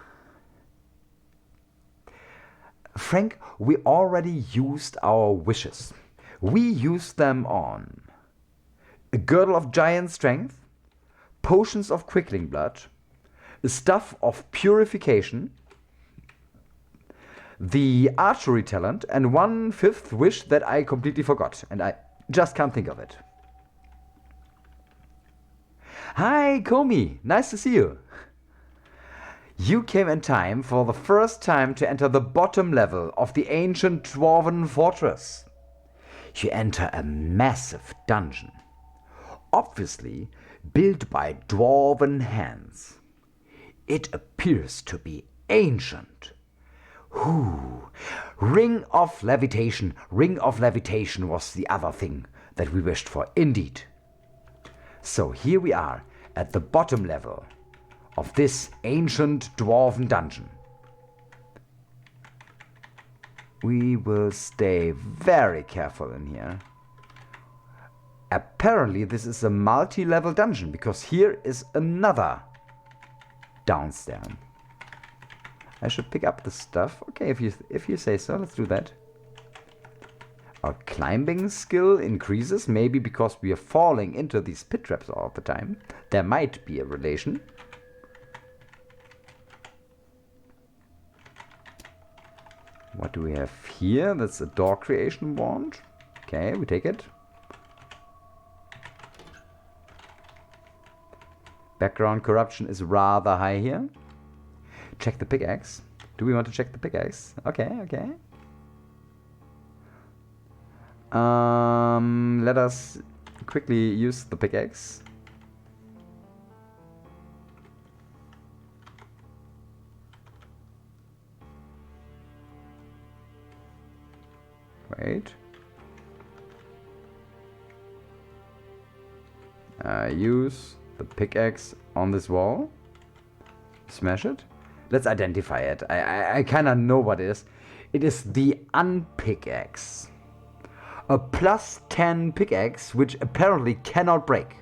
Frank, we already used our wishes. We used them on a girdle of giant strength, potions of quickling blood, a staff of purification, the archery talent, and 1/5 wish that I completely forgot, and I just can't think of it. Hi, Komi. Nice to see you. You came in time for the first time to enter the bottom level of the ancient Dwarven fortress. You enter a massive dungeon, obviously built by Dwarven hands. It appears to be ancient. Ring of Levitation. Ring of Levitation was the other thing that we wished for, indeed. So here we are at the bottom level of this ancient dwarven dungeon. We will stay very careful in here. Apparently this is a multi-level dungeon, because here is another downstairs. I should pick up the stuff. Okay, if you say so, let's do that. Our climbing skill increases, maybe because we are falling into these pit traps all the time. There might be a relation. What do we have here? That's a door creation wand. Okay, we take it. Background corruption is rather high here. Check the pickaxe. Do we want to check the pickaxe? Okay, okay. Let us quickly use the pickaxe. Wait. Use the pickaxe on this wall. Smash it. Let's identify it. I kind of know what it is. It is the unpickaxe. A plus 10 pickaxe, which apparently cannot break.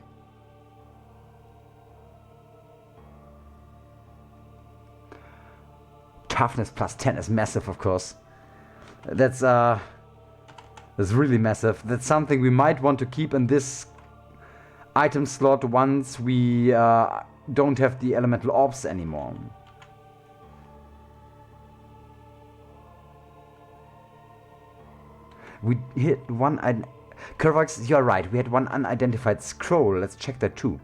Toughness plus 10 is massive, of course. That's really massive. That's something we might want to keep in this item slot once we don't have the elemental orbs anymore. We hit one... Curvax, you're right. We had one unidentified scroll. Let's check that too.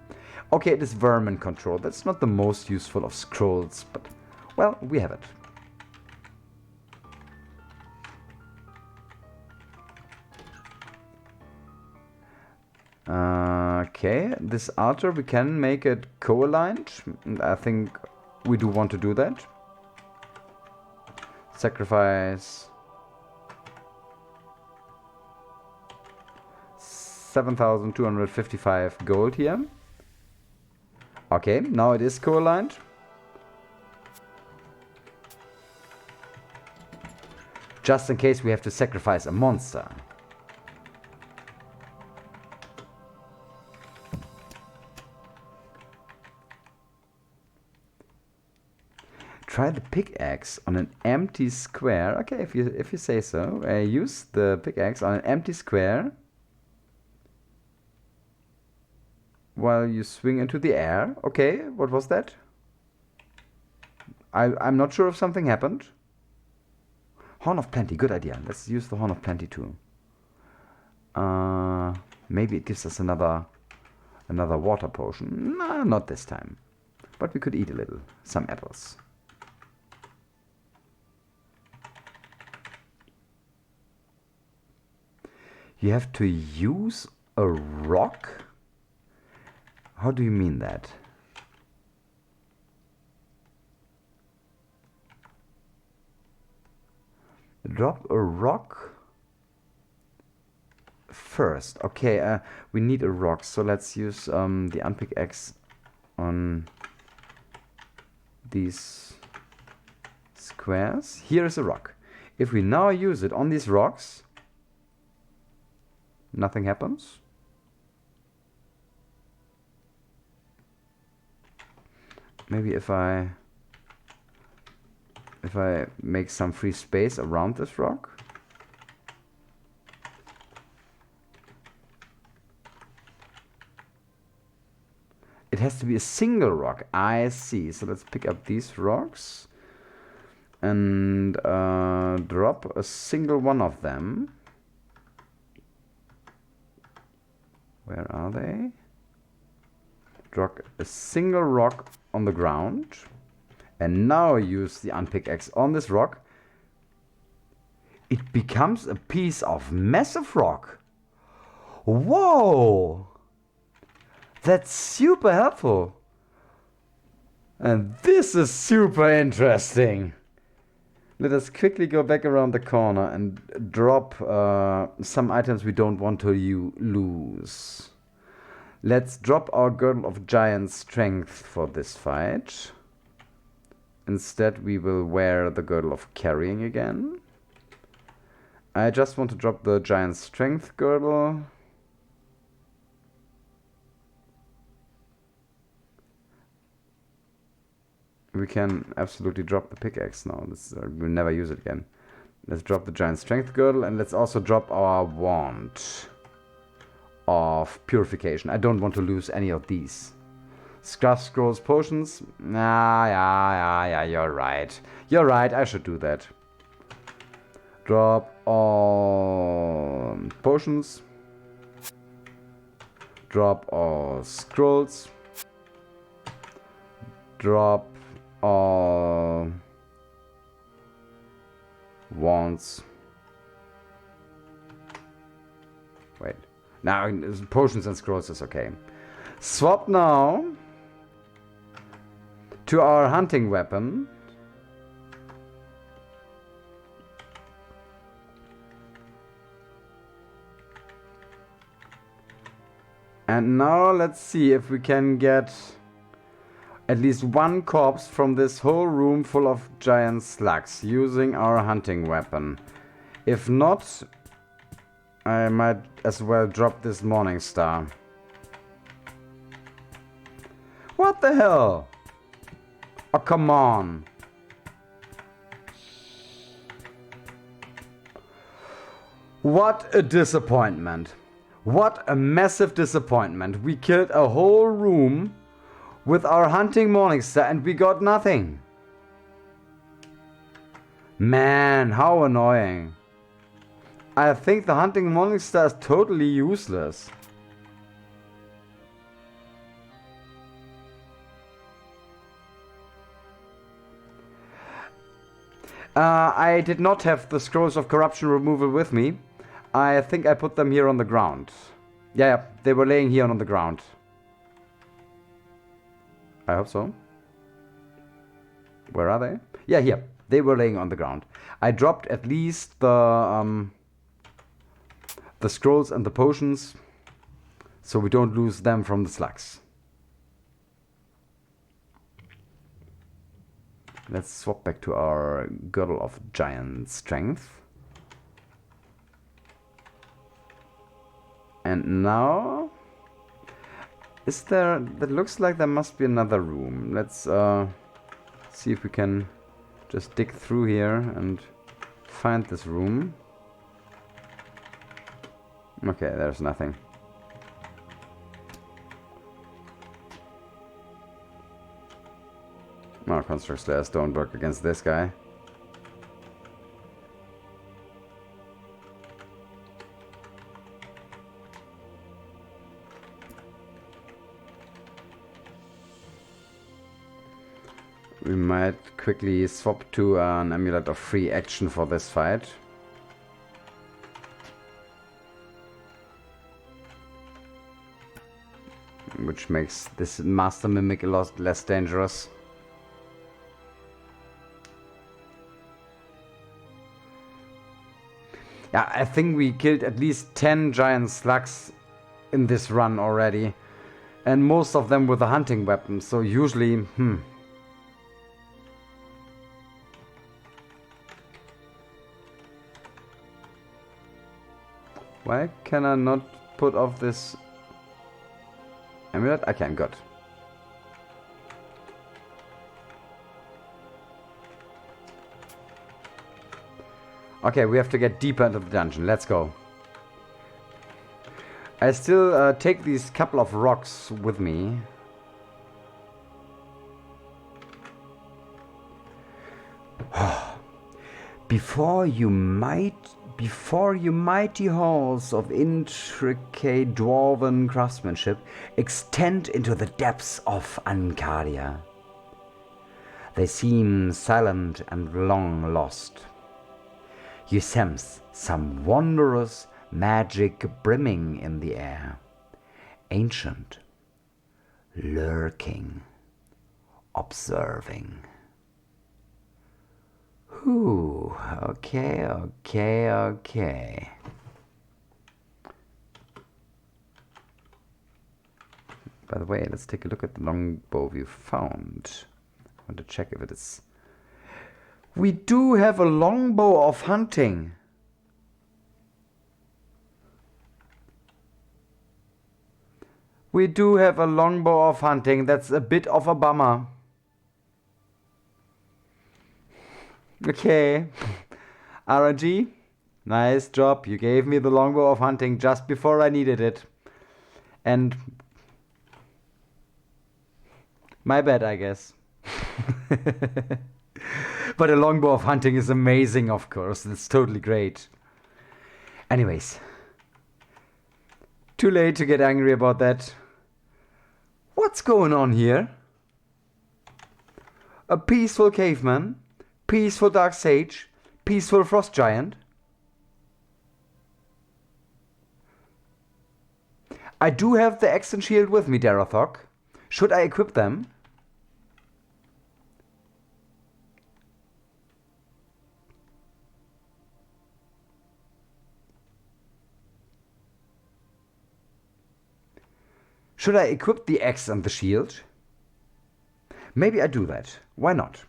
Okay, it is vermin control. That's not the most useful of scrolls, but... well, we have it. Okay, this altar, we can make it co-aligned. I think we do want to do that. Sacrifice 7,255 gold here. Okay, now it is co-aligned. Just in case we have to sacrifice a monster. Try the pickaxe on an empty square. Okay, if you say so. Use the pickaxe on an empty square while you swing into the air. Okay, what was that? I'm not sure if something happened. Horn of Plenty, good idea. Let's use the Horn of Plenty too. Maybe it gives us another water potion. No, not this time. But we could eat a little. Some apples. You have to use a rock? How do you mean that? Drop a rock first. Okay, we need a rock, so let's use the unpickaxe on these squares. Here is a rock. If we now use it on these rocks, nothing happens. Maybe if I make some free space around this rock. It has to be a single rock. I see. So let's pick up these rocks and drop a single one of them. Where are they? Drop a single rock on the ground. And now use the unpickaxe on this rock. It becomes a piece of massive rock. Whoa! That's super helpful. And this is super interesting. Let us quickly go back around the corner and drop some items we don't want to lose. Let's drop our Girdle of Giant Strength for this fight. Instead, we will wear the Girdle of Carrying again. I just want to drop the Giant Strength Girdle. We can absolutely drop the pickaxe now. We'll never use it again. Let's drop the Giant Strength Girdle, and let's also drop our Wand of Purification. I don't want to lose any of these. Scruff, Scrolls, Potions. Yeah, you're right. You're right, I should do that. Drop all Potions. Drop all Scrolls. Drop all Wands. Wait. Now, Potions and Scrolls is okay. Swap now to our hunting weapon. And now let's see if we can get at least one corpse from this whole room full of giant slugs using our hunting weapon. If not, I might as well drop this Morning Star. What the hell? Oh, come on. What a disappointment. What a massive disappointment. We killed a whole room with our hunting Morningstar and we got nothing. Man, how annoying. I think the hunting Morningstar is totally useless. I did not have the Scrolls of Corruption removal with me. I think I put them here on the ground. Yeah, they were laying here on the ground. I hope so. Where are they? Yeah, here. They were laying on the ground. I dropped at least the scrolls and the potions, so we don't lose them from the slugs. Let's swap back to our Girdle of Giant Strength. And now, is there, that looks like there must be another room. Let's see if we can just dig through here and find this room. Okay, there's nothing. Oh, Construct Slayers don't work against this guy. We might quickly swap to an Amulet of Free Action for this fight. Which makes this Master Mimic a lot less dangerous. Yeah, I think we killed at least 10 giant slugs in this run already. And most of them with a hunting weapon, so usually, Why can I not put off this amulet? I can, good. Okay, we have to get deeper into the dungeon. Let's go. I still take these couple of rocks with me. Before you mighty halls of intricate dwarven craftsmanship extend into the depths of Arcadia. They seem silent and long lost. You sense some wondrous magic brimming in the air, ancient, lurking, observing. Ooh, okay. By the way, let's take a look at the longbow we found. I want to check if it is... We do have a longbow of hunting. We do have a longbow of hunting. That's a bit of a bummer. Okay. RNG, nice job. You gave me the longbow of hunting just before I needed it. And my bad, I guess. But a longbow of hunting is amazing, of course. It's totally great. Anyways. Too late to get angry about that. What's going on here? A peaceful caveman, peaceful dark sage, peaceful frost giant. I do have the axe and shield with me, Darathok. Should I equip them? Should I equip the axe and the shield? Maybe I do that. Why not?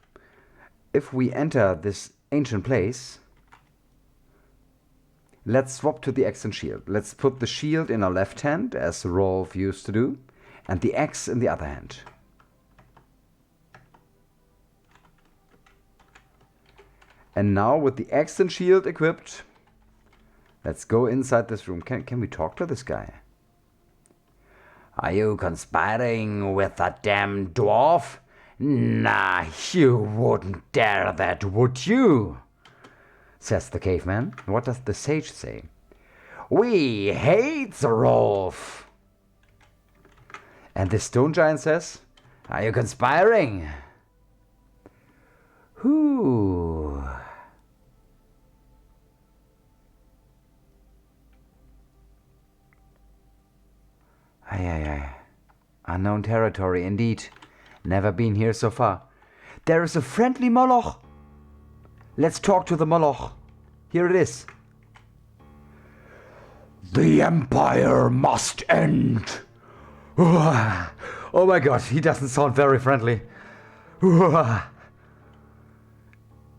If we enter this ancient place, let's swap to the axe and shield. Let's put the shield in our left hand, as Rolf used to do, and the axe in the other hand. And now with the axe and shield equipped, let's go inside this room. Can we talk to this guy? Are you conspiring with that damn dwarf? Nah, you wouldn't dare that, would you? Says the caveman. What does the sage say? We hate the Rolf. And the stone giant says, are you conspiring? Whoo. Aye. Unknown territory, indeed. Never been here so far. There is a friendly Moloch. Let's talk to the Moloch. Here it is. The Empire must end. Oh my god, he doesn't sound very friendly.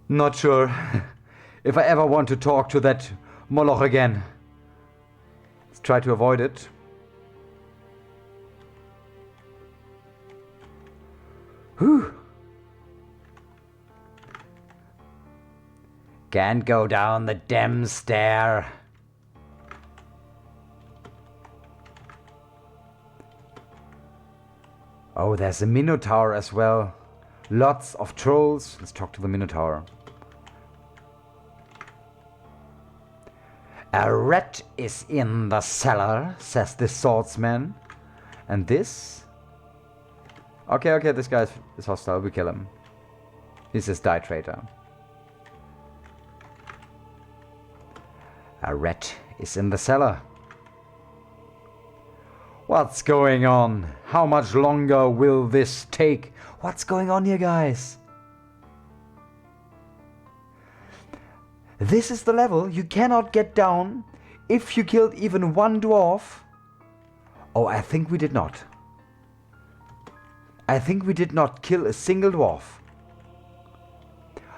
Not sure if I ever want to talk to that Moloch again. Let's try to avoid it. Whew. Can't go down the damn stair. Oh, there's a Minotaur as well. Lots of trolls. Let's talk to the Minotaur. A rat is in the cellar, says the swordsman. And this? Okay, this guy is hostile. We kill him. He says die, traitor. A rat is in the cellar. What's going on? How much longer will this take? What's going on here, guys? This is the level you cannot get down if you killed even one dwarf. Oh, I think we did not. I think we did not kill a single dwarf.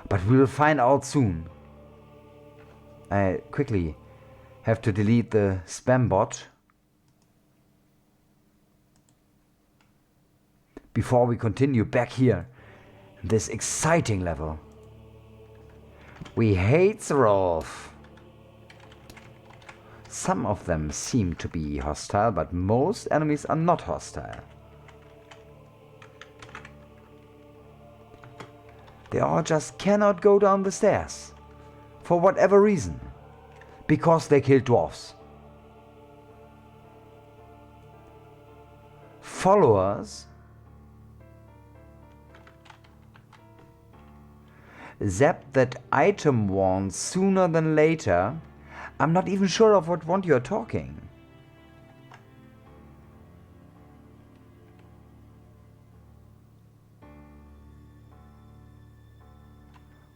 But we will find out soon. I quickly have to delete the spam bot before we continue back here. This exciting level. We hate the Rolf. Some of them seem to be hostile, but most enemies are not hostile. They all just cannot go down the stairs. For whatever reason. Because they killed dwarfs. Followers zap that item wand sooner than later. I'm not even sure of what wand you're talking.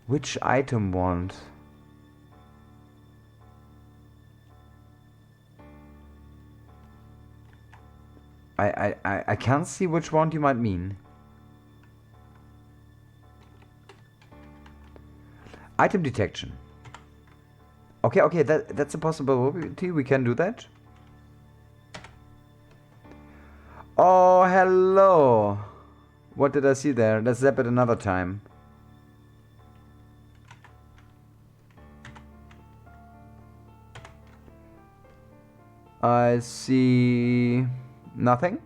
Which item wand? I can't see which wand you might mean. Item detection. Okay, that's a possibility. We can do that. Oh, hello. What did I see there? Let's zap it another time. I see nothing.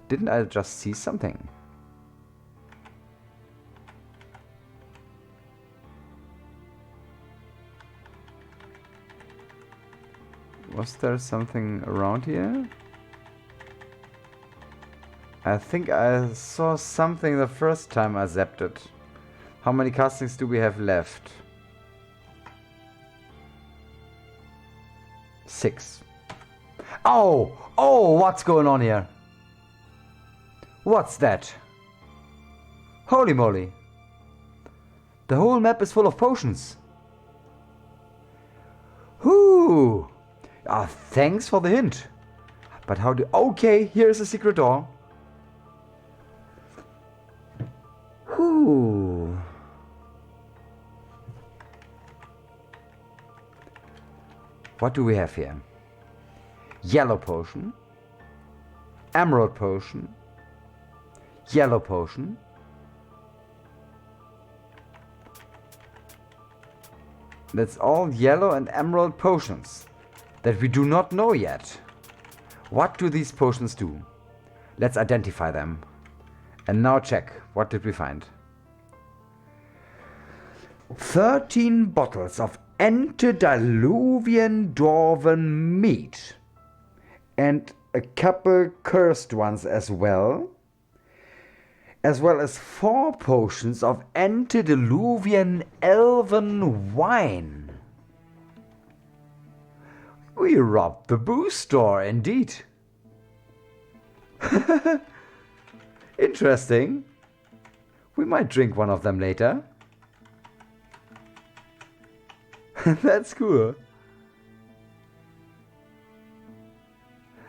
Didn't I just see something? Was there something around here? I think I saw something the first time I zapped it. How many castings do we have left? 6. Oh! Oh, what's going on here? What's that? Holy moly. The whole map is full of potions. Whoo! Ah, thanks for the hint. But how do... Okay, here's a secret door. Whoo! What do we have here? Yellow potion. Emerald potion. Yellow potion. That's all yellow and emerald potions that we do not know yet. What do these potions do? Let's identify them. And now check. What did we find? 13 bottles of Antediluvian Dwarven meat. And a couple cursed ones as well. As well as 4 potions of Antediluvian elven wine. We robbed the booze store, indeed. Interesting. We might drink one of them later. That's cool.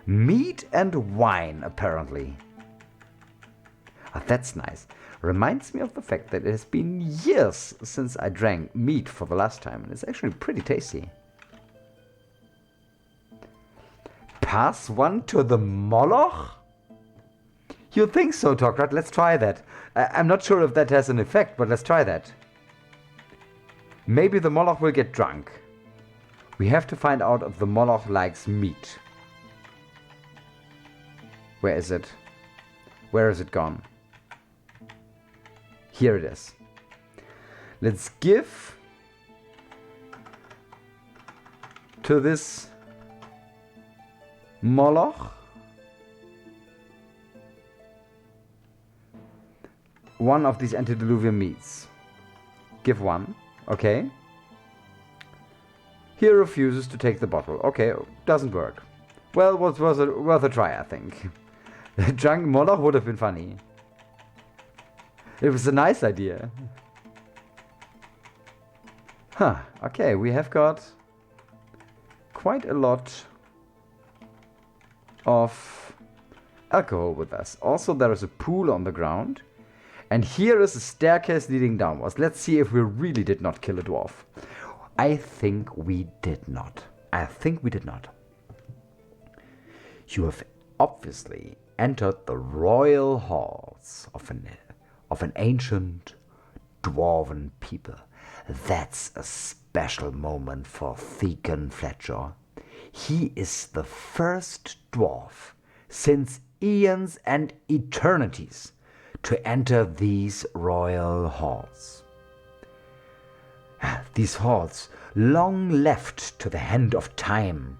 Meat and wine, apparently. Ah, that's nice. Reminds me of the fact that it has been years since I drank meat for the last time, and it's actually pretty tasty. Pass one to the Moloch? You think so, Tokrat? Let's try that. I'm not sure if that has an effect, but let's try that. Maybe the Moloch will get drunk. We have to find out if the Moloch likes meat. Where is it? Where is it gone? Here it is. Let's give to this Moloch one of these antediluvian meats. Give one. Okay. He refuses to take the bottle. Okay, doesn't work. Well, was worth a try, I think. Drunk Moloch would have been funny. It was a nice idea. Huh, okay, we have got quite a lot of alcohol with us. Also, there is a pool on the ground. And here is a staircase leading downwards. Let's see if we really did not kill a dwarf. I think we did not. You have obviously entered the royal halls of an ancient dwarven people. That's a special moment for Thekkon Flatjaw. He is the first dwarf since eons and eternities to enter these royal halls. These halls, long left to the hand of time,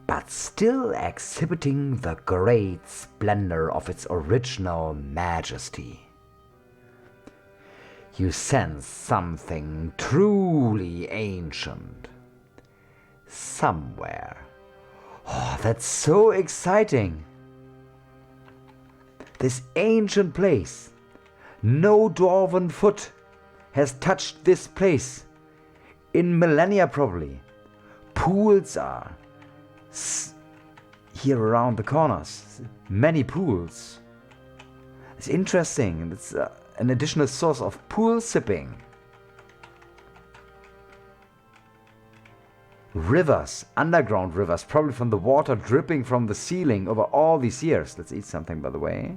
but still exhibiting the great splendor of its original majesty. You sense something truly ancient. Somewhere. Oh, that's so exciting. This ancient place. No dwarven foot has touched this place. In millennia probably. Pools are here around the corners. Many pools. It's interesting. It's an additional source of pool sipping. Rivers, underground rivers, probably from the water dripping from the ceiling over all these years. Let's eat something, by the way.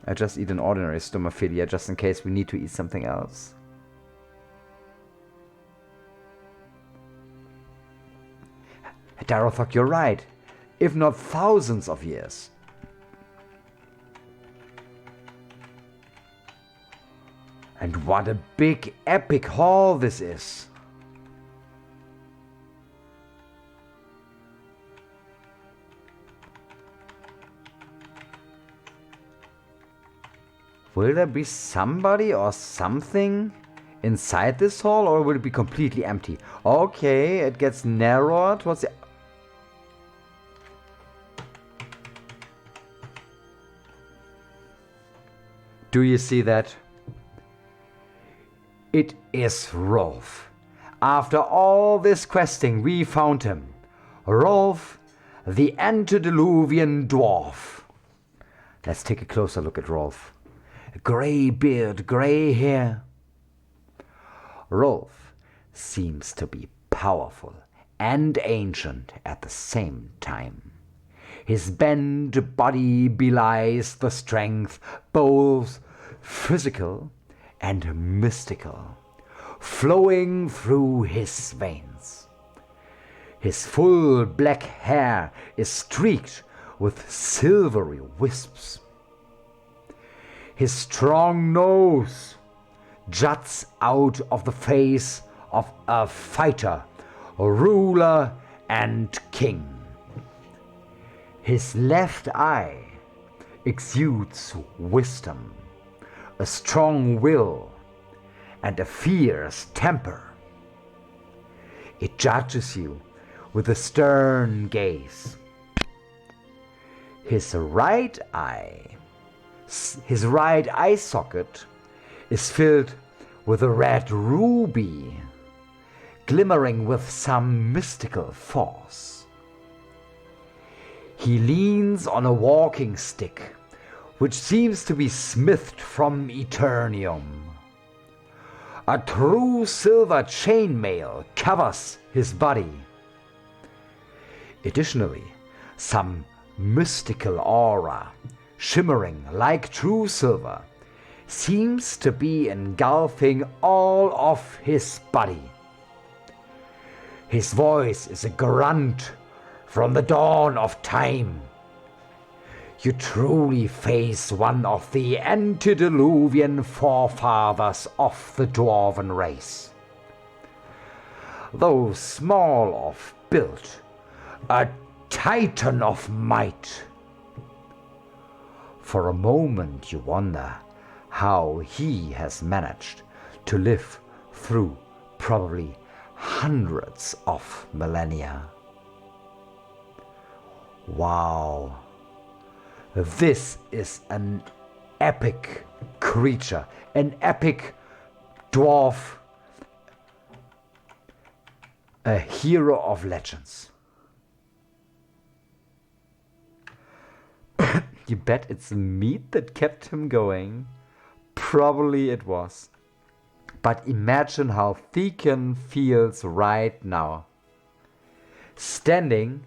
I just eat an ordinary stomophilia just in case we need to eat something else. Darothok, you're right. If not thousands of years. And what a big epic hall this is. Will there be somebody or something inside this hall, or will it be completely empty? Okay, it gets narrower towards the... Do you see that? It is Rolf. After all this questing, we found him. Rolf, the Antediluvian dwarf. Let's take a closer look at Rolf. Grey beard, grey hair. Rolf seems to be powerful and ancient at the same time. His bent body belies the strength, both physical and mystical, flowing through his veins. His full black hair is streaked with silvery wisps. His strong nose juts out of the face of a fighter, a ruler and king. His left eye exudes wisdom, a strong will, and a fierce temper. It judges you with a stern gaze. His right eye socket is filled with a red ruby, glimmering with some mystical force. He leans on a walking stick, which seems to be smithed from Eternium. A true silver chainmail covers his body. Additionally, some mystical aura, shimmering like true silver, seems to be engulfing all of his body. His voice is a grunt from the dawn of time. You truly face one of the antediluvian forefathers of the Dwarven race. Though small of build, a titan of might. For a moment you wonder how he has managed to live through probably hundreds of millennia. Wow. This is an epic creature, an epic dwarf, a hero of legends. You bet it's meat that kept him going? Probably it was. But imagine how Thekkon feels right now. Standing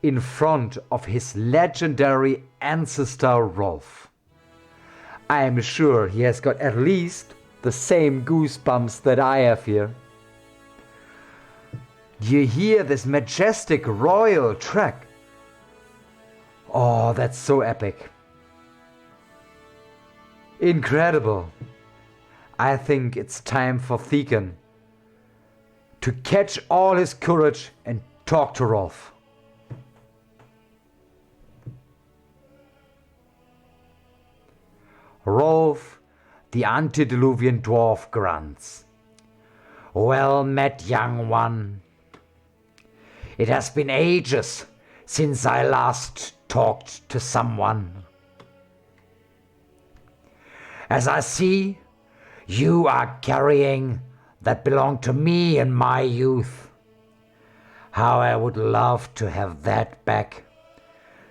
in front of his legendary ancestor Rolf. I am sure he has got at least the same goosebumps that I have here. You hear this majestic royal track. Oh, that's so epic. Incredible. I think it's time for Thekkon to catch all his courage and talk to Rolf. Rolf, the Antediluvian dwarf, grunts. Well met, young one. It has been ages since I last talked to someone. As I see, you are carrying that belonged to me in my youth. How I would love to have that back.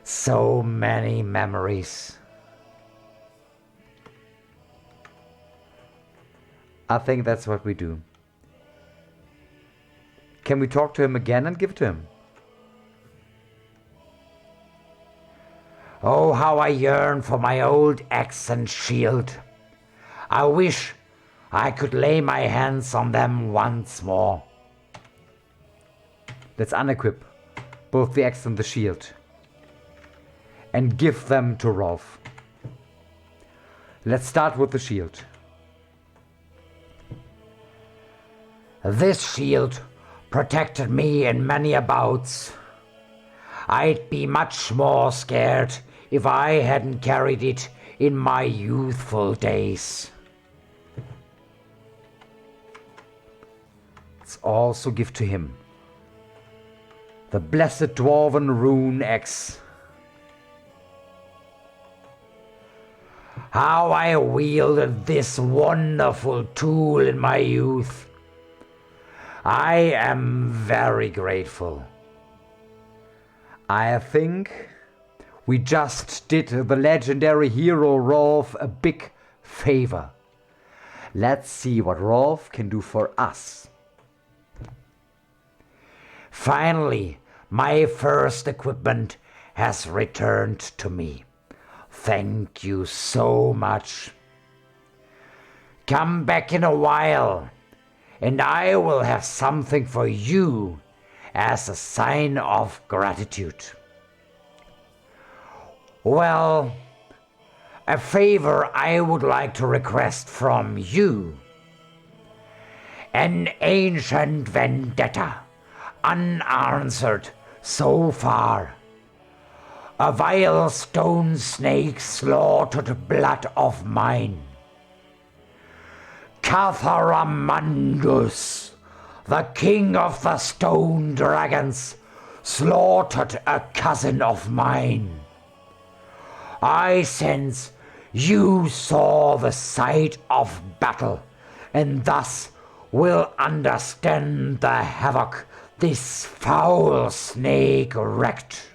So many memories. I think that's what we do. Can we talk to him again and give it to him? Oh, how I yearn for my old axe and shield. I wish I could lay my hands on them once more. Let's unequip both the axe and the shield and give them to Rolf. Let's start with the shield. This shield protected me in many bouts. I'd be much more scared if I hadn't carried it in my youthful days. Let's also give to him the blessed Dwarven rune axe. How I wielded this wonderful tool in my youth. I am very grateful. I think we just did the legendary hero Rolf a big favor. Let's see what Rolf can do for us. Finally, my first equipment has returned to me. Thank you so much. Come back in a while, and I will have something for you as a sign of gratitude. Well, a favor I would like to request from you. An ancient vendetta, unanswered so far. A vile stone snake slaughtered blood of mine. Catharamandus, the king of the stone dragons, slaughtered a cousin of mine. I sense you saw the sight of battle, and thus will understand the havoc this foul snake wreaked.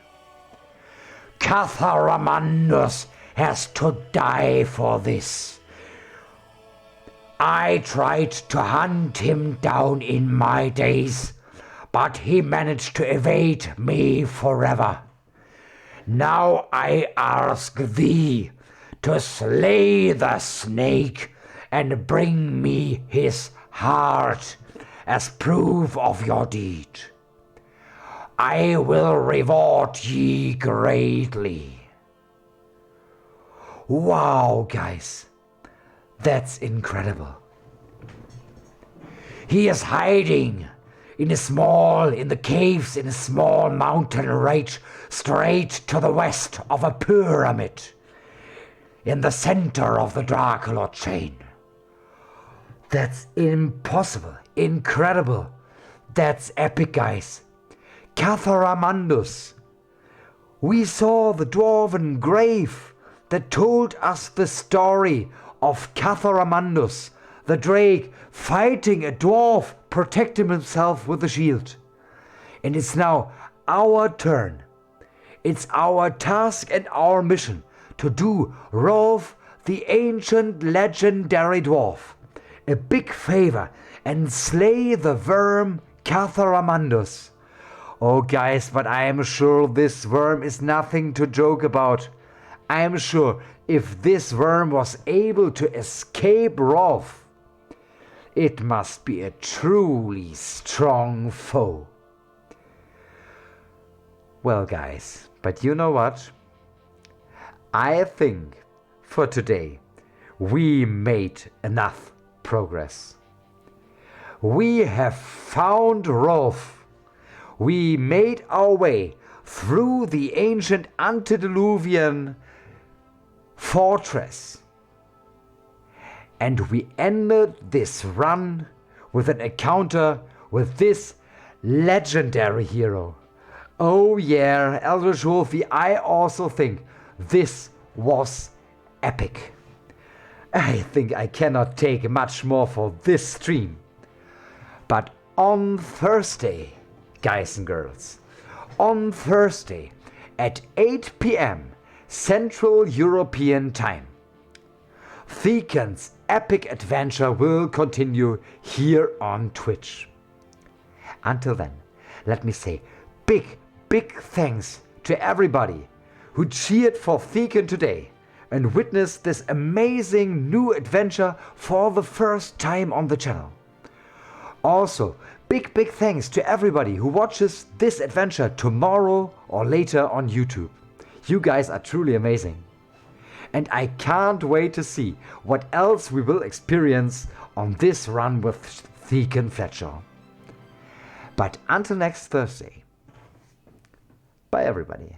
Catharamandus has to die for this. I tried to hunt him down in my days, but he managed to evade me forever. Now I ask thee to slay the snake and bring me his heart as proof of your deed. I will reward ye greatly. Wow, guys. That's incredible. He is hiding in the caves in a small mountain range straight to the west of a pyramid in the center of the Dracula chain. That's impossible, incredible. That's epic, guys. Catharamandus. We saw the dwarven grave that told us the story of Catharamandus, the drake fighting a dwarf, protecting himself with a shield. And it's now our turn. It's our task and our mission to do Rolf, the ancient legendary dwarf, a big favor and slay the worm Catharamandus. Oh guys, but I am sure this worm is nothing to joke about. I am sure if this worm was able to escape Rolf, it must be a truly strong foe. Well guys, but you know what? I think for today we made enough progress. We have found Rolf. We made our way through the ancient Antediluvian fortress. And we ended this run with an encounter with this legendary hero. Oh yeah, Eldritch Wolfie, I also think this was epic. I think I cannot take much more for this stream. But on Thursday, guys and girls, on Thursday at 8 p.m. Central European Time, Thekkon's epic adventure will continue here on Twitch. Until then, let me say big thanks to everybody who cheered for Thekkon today and witnessed this amazing new adventure for the first time on the channel. Also, big thanks to everybody who watches this adventure tomorrow or later on YouTube. You guys are truly amazing. And I can't wait to see what else we will experience on this run with Thekkon Flatjaw. But until next Thursday, bye everybody.